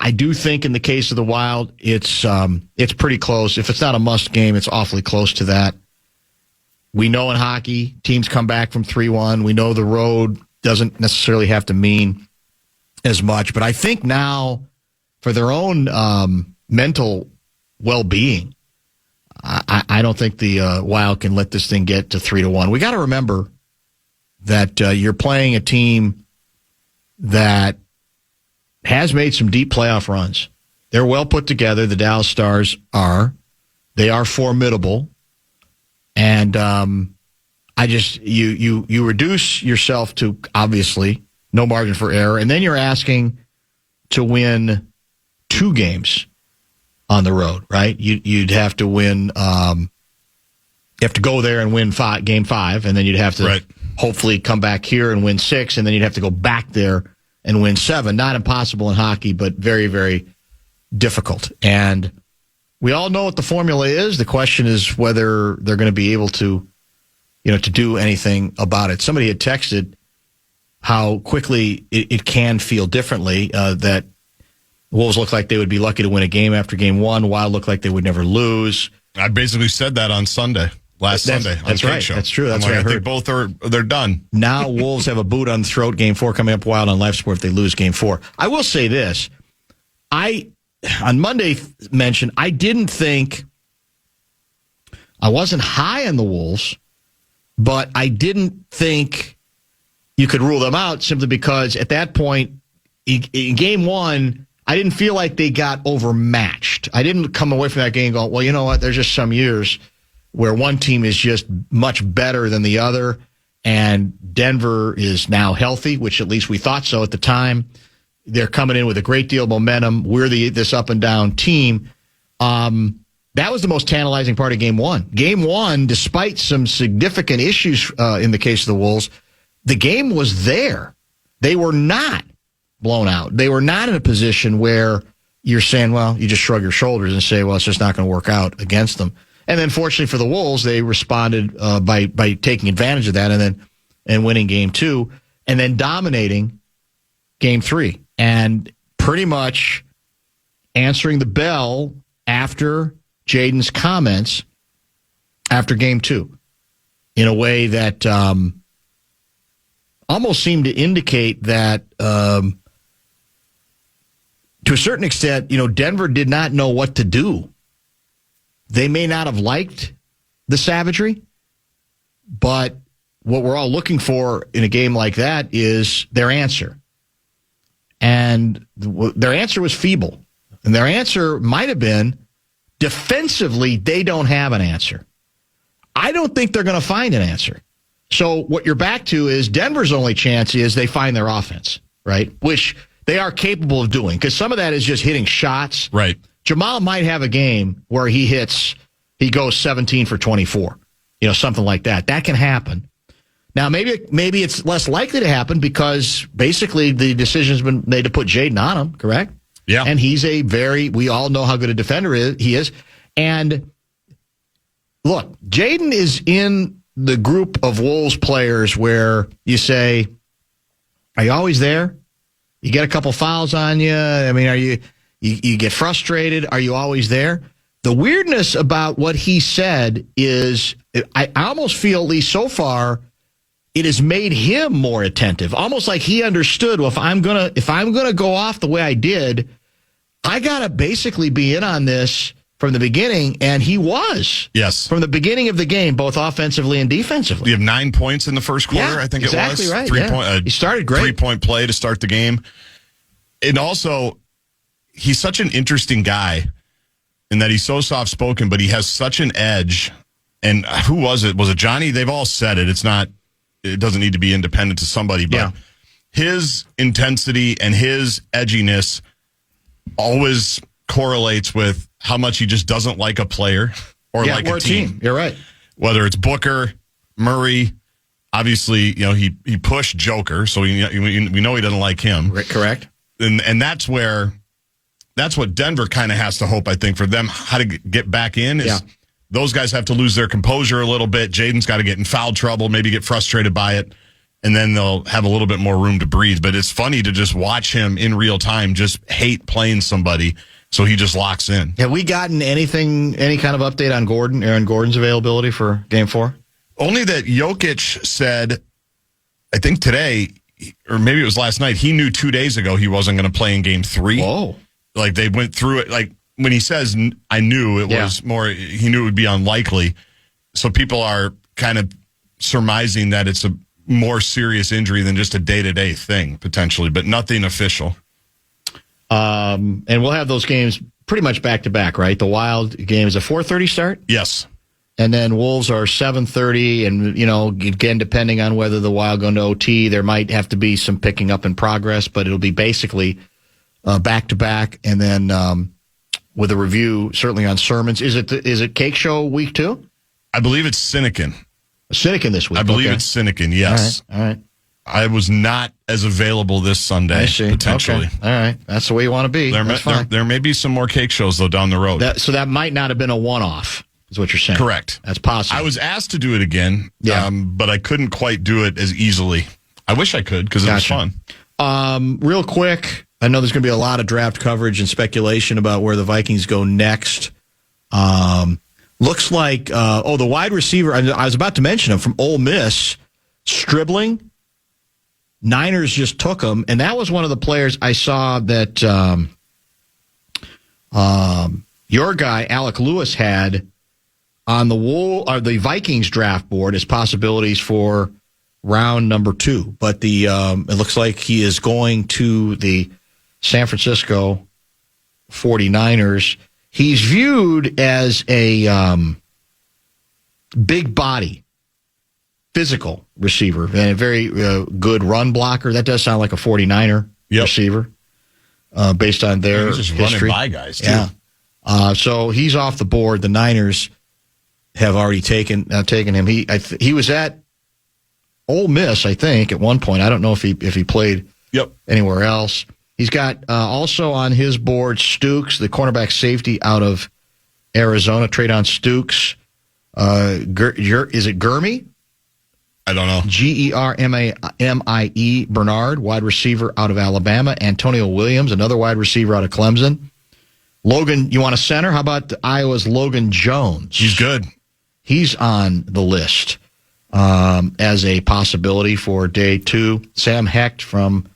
I do think in the case of the Wild, it's pretty close. If it's not a must game, it's awfully close to that. We know in hockey, teams come back from 3-1. We know the road doesn't necessarily have to mean as much. But I think now, for their own mental well-being, I don't think the Wild can let this thing get to 3-1. We got to remember that you're playing a team that has made some deep playoff runs. They're well put together. The Dallas Stars are. They are formidable. And you reduce yourself to, obviously, no margin for error. And then you're asking to win 2 games on the road, right? You'd have to win. You have to go there and win game 5, and then you'd have to hopefully come back here and win 6, and then you'd have to go back there and win 7. Not impossible in hockey, but very, very difficult. And we all know what the formula is. The question is whether they're going to be able to, to do anything about it. Somebody had texted how quickly it can feel differently, that the Wolves look like they would be lucky to win a game after game 1. Wild look like they would never lose. I basically said that on Sunday. Sunday. That's right. Show. That's true. That's what I heard. I think they're done. Now Wolves have a boot on the throat. Game 4 coming up. Wild on Life Sport if they lose game 4. I will say this. On Monday mentioned, I didn't think, I wasn't high on the Wolves, but I didn't think you could rule them out simply because at that point, in game 1, I didn't feel like they got overmatched. I didn't come away from that game going, well, you know what, there's just some years where one team is just much better than the other, and Denver is now healthy, which at least we thought so at the time. They're coming in with a great deal of momentum. We're this up-and-down team. That was the most tantalizing part of Game 1. Game 1, despite some significant issues in the case of the Wolves, the game was there. They were not blown out. They were not in a position where you're saying, well, you just shrug your shoulders and say, well, it's just not going to work out against them. And then, fortunately for the Wolves, they responded by taking advantage of that and winning Game 2 and then dominating Game 3 and pretty much answering the bell after Jaden's comments after Game 2 in a way that almost seemed to indicate that, to a certain extent, Denver did not know what to do. They may not have liked the savagery, but what we're all looking for in a game like that is their answer. And their answer was feeble. And their answer might have been, defensively, they don't have an answer. I don't think they're going to find an answer. So what you're back to is Denver's only chance is they find their offense, right? Which they are capable of doing, because some of that is just hitting shots. Right. Jamal might have a game where he goes 17 for 24, something like that. That can happen. Now, maybe it's less likely to happen because basically the decision's been made to put Jaden on him, correct? Yeah. And he's we all know how good a defender he is. And look, Jaden is in the group of Wolves players where you say, are you always there? You get a couple fouls on you. I mean, you get frustrated? Are you always there? The weirdness about what he said is I almost feel, at least so far, it has made him more attentive. Almost like he understood, well, if I'm gonna go off the way I did, I gotta basically be in on this from the beginning, and he was. Yes. From the beginning of the game, both offensively and defensively. You have 9 points in the first quarter, Yeah, I think exactly it was. Right. 3 yeah. point, he started great. 3-point play to start the game. And also, he's such an interesting guy in that he's so soft-spoken, but he has such an edge. And who was it? Was it Johnny? They've all said it. It doesn't need to be independent to somebody, but his intensity and his edginess always correlates with how much he just doesn't like a player or like a team. You're right. Whether it's Booker, Murray, obviously, he pushed Joker, so we know he doesn't like him. Correct. and that's what Denver kind of has to hope, I think, for them, how to get back in is those guys have to lose their composure a little bit. Jaden's got to get in foul trouble, maybe get frustrated by it, and then they'll have a little bit more room to breathe. But it's funny to just watch him in real time just hate playing somebody, so he just locks in. Have we gotten any kind of update on Aaron Gordon's availability for Game 4? Only that Jokic said, I think today, or maybe it was last night, he knew 2 days ago he wasn't going to play in Game 3. Whoa. Like, they went through it. Like, when he says, I knew, it was more, he knew it would be unlikely. So people are kind of surmising that it's a more serious injury than just a day-to-day thing, potentially, but nothing official. And we'll have those games pretty much back-to-back, right? The Wild game is a 4:30 start? Yes. And then Wolves are 7:30, and, again, depending on whether the Wild go into OT, there might have to be some picking up in progress, but it'll be basically back-to-back, and then with a review, certainly on sermons. Is it Cake Show week 2? I believe it's Sinekin. Sinekin this week. I believe it's Sinekin, yes. All right. I was not as available this Sunday, I see. potentially. Okay. All right. That's the way you want to be. That's fine. There may be some more cake shows, though, down the road. So that might not have been a one-off, is what you're saying. Correct. That's possible. I was asked to do it again, but I couldn't quite do it as easily. I wish I could, because it was fun. Real quick, I know there's going to be a lot of draft coverage and speculation about where the Vikings go next. Looks like, the wide receiver, I was about to mention him, from Ole Miss, Stribling. Niners just took him, and that was one of the players I saw that your guy, Alec Lewis, had on the Vikings draft board as possibilities for round number 2. But it looks like he is going to the San Francisco 49ers. He's viewed as a big body, physical receiver, and a very good run blocker. That does sound like a 49er receiver based on their he's just history. Running by guys, too. Yeah. So he's off the board. The Niners have already taken him. He was at Ole Miss, I think, at one point. I don't know if he played anywhere else. He's got also on his board Stukes, the cornerback safety out of Arizona, Traydon Stukes. Is it Gurmey? I don't know. Germie Bernard, wide receiver out of Alabama. Antonio Williams, another wide receiver out of Clemson. Logan, you want a center? How about Iowa's Logan Jones? He's good. He's on the list as a possibility for day 2. Sam Hecht from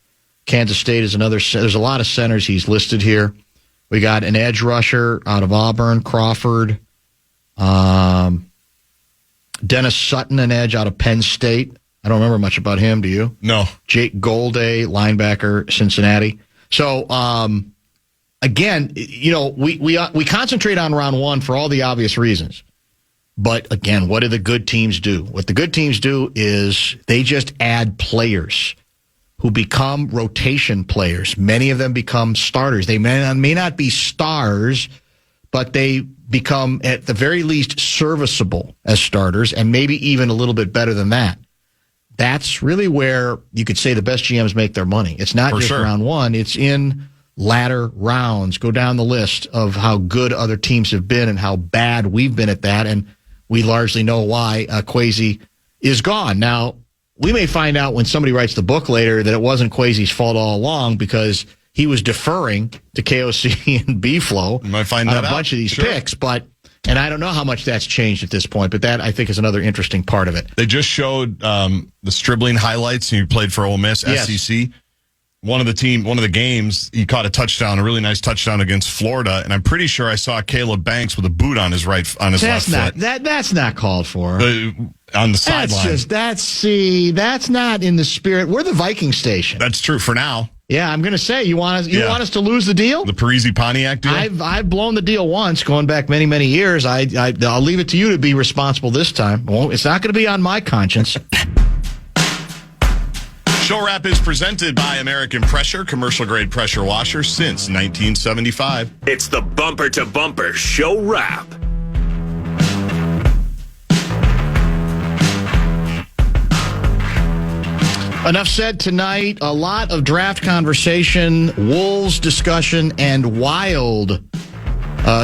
Kansas State is another. There's a lot of centers he's listed here. We got an edge rusher out of Auburn, Crawford. Dennis Sutton, an edge out of Penn State. I don't remember much about him. Do you? No. Jake Golday, linebacker, Cincinnati. So, again, we concentrate on round 1 for all the obvious reasons. But, again, what do the good teams do? What the good teams do is they just add players who become rotation players. Many of them become starters. They may not be stars, but they become, at the very least, serviceable as starters, and maybe even a little bit better than that. That's really where you could say the best GMs make their money. It's not just round 1. It's in latter rounds. Go down the list of how good other teams have been and how bad we've been at that, and we largely know why Kwesi is gone. Now, we may find out when somebody writes the book later that it wasn't Kwesi's fault all along because he was deferring to KOC and B-Flow on a bunch of these picks, and I don't know how much that's changed at this point, but that, I think, is another interesting part of it. They just showed the Stribling highlights. He played for Ole Miss, SEC. One of the games, he caught a really nice touchdown against Florida, and I'm pretty sure I saw Caleb Banks with a boot on his left foot. That's not called for. On the sideline. That's not in the spirit. We're the Viking station. That's true for now. Yeah, I'm going to say, you want us to lose the deal? The Parisi Pontiac deal? I've blown the deal once, going back many, many years. I'll leave it to you to be responsible this time. It's not going to be on my conscience. Show Wrap is presented by American Pressure, commercial-grade pressure washer since 1975. It's the Bumper to Bumper Show Wrap. Enough said tonight. A lot of draft conversation, Wolves discussion, and Wild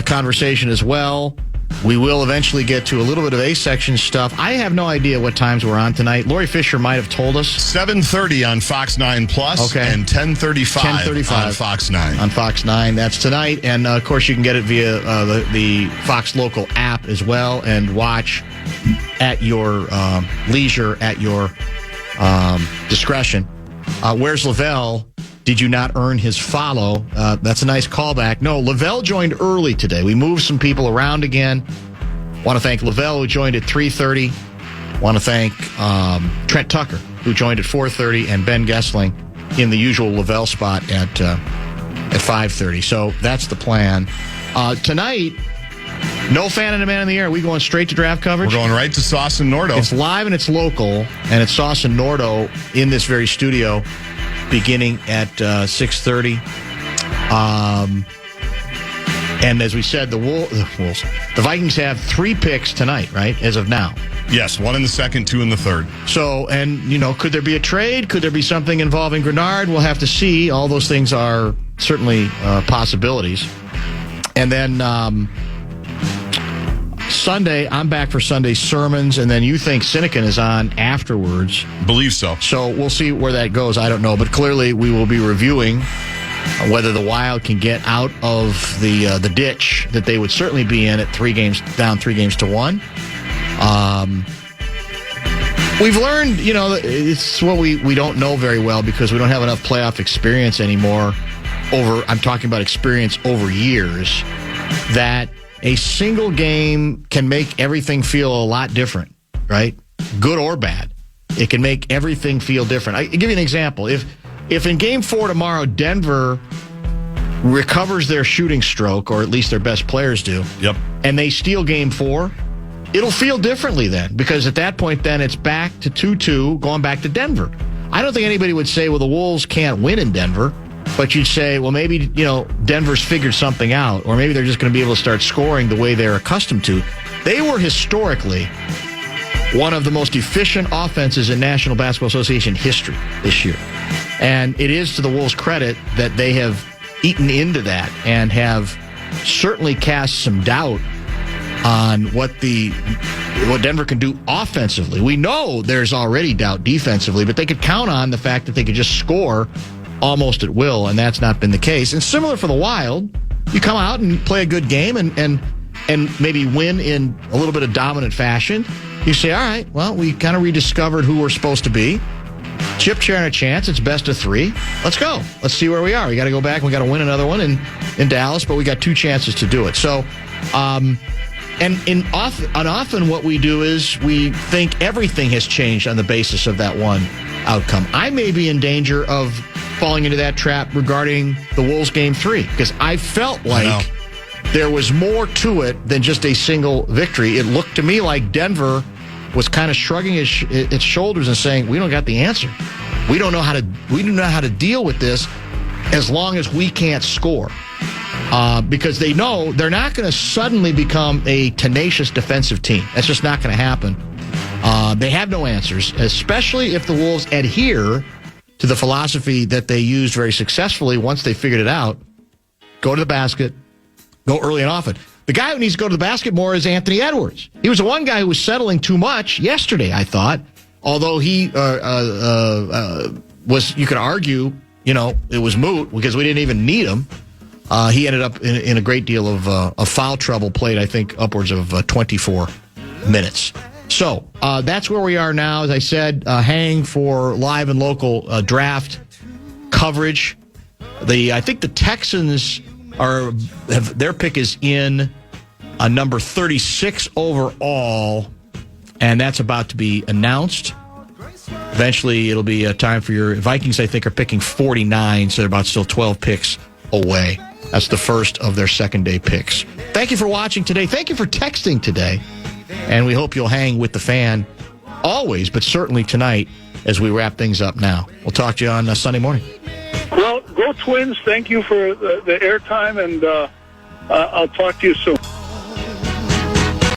conversation as well. We will eventually get to a little bit of A-section stuff. I have no idea what times we're on tonight. Lori Fisher might have told us. 7:30 on Fox 9 Plus, okay, and 10:35 on Fox 9. On Fox 9, that's tonight. And, of course, you can get it via the Fox Local app as well and watch at your leisure, at your discretion. Where's Lavelle? Did you not earn his follow? That's a nice callback. No, Lavelle joined early today. We moved some people around again. Want to thank Lavelle, who joined at 3:30. Want to thank Trent Tucker, who joined at 4:30, and Ben Goessling in the usual Lavelle spot at 5:30. So that's the plan. Tonight, no fan and a man in the air. Are we going straight to draft coverage? We're going right to Sauce and Nordo. It's live and it's local, and it's Sauce and Nordo in this very studio beginning at 6:30. And as we said, the Vikings have 3 picks tonight, right, as of now. Yes, 1 in the second, 2 in the third. So, and, could there be a trade? Could there be something involving Grenard? We'll have to see. All those things are certainly possibilities. And then Sunday, I'm back for Sunday sermons, and then you think Sinekin is on afterwards. Believe so. So we'll see where that goes. I don't know, but clearly we will be reviewing whether the Wild can get out of the ditch that they would certainly be in at 3 games down, 3 games to 1. We've learned, it's what we don't know very well because we don't have enough playoff experience anymore. I'm talking about experience over years, that a single game can make everything feel a lot different, right? Good or bad. It can make everything feel different. I'll give you an example. If in Game 4 tomorrow, Denver recovers their shooting stroke, or at least their best players do, yep, and they steal Game 4, it'll feel differently then, because at that point then it's back to 2-2, going back to Denver. I don't think anybody would say, well, the Wolves can't win in Denver. But you'd say, well, maybe, Denver's figured something out, or maybe they're just going to be able to start scoring the way they're accustomed to. They were historically one of the most efficient offenses in National Basketball Association history this year. And it is to the Wolves' credit that they have eaten into that and have certainly cast some doubt on what Denver can do offensively. We know there's already doubt defensively, but they could count on the fact that they could just score almost at will, and that's not been the case. And similar for the Wild, you come out and play a good game and maybe win in a little bit of dominant fashion. You say, all right, well, we kind of rediscovered who we're supposed to be. Chip chair and a chance. It's best of 3. Let's go. Let's see where we are. We got to go back. We got to win another one in Dallas, but we got 2 chances to do it. So, often what we do is we think everything has changed on the basis of that one outcome. I may be in danger of falling into that trap regarding the Wolves Game 3, because I felt like there was more to it than just a single victory. It looked to me like Denver was kind of shrugging its shoulders and saying, we don't got the answer. We don't know how to deal with this as long as we can't score. Because they know they're not going to suddenly become a tenacious defensive team. That's just not going to happen. They have no answers, especially if the Wolves adhere to the philosophy that they used very successfully once they figured it out. Go to the basket, go early and often. The guy who needs to go to the basket more is Anthony Edwards. He was the one guy who was settling too much yesterday, I thought. Although he was, you could argue, it was moot because we didn't even need him. He ended up in a great deal of foul trouble, played, I think, upwards of 24 minutes. So that's where we are now. As I said, hang for live and local draft coverage. I think the Texans their pick is in number 36 overall, and that's about to be announced. Eventually, it'll be time for your Vikings. I think are picking 49, so they're about still 12 picks away. That's the first of their second-day picks. Thank you for watching today. Thank you for texting today. And we hope you'll hang with the fan always, but certainly tonight as we wrap things up now. We'll talk to you on Sunday morning. Well, go Twins. Thank you for the airtime, and I'll talk to you soon.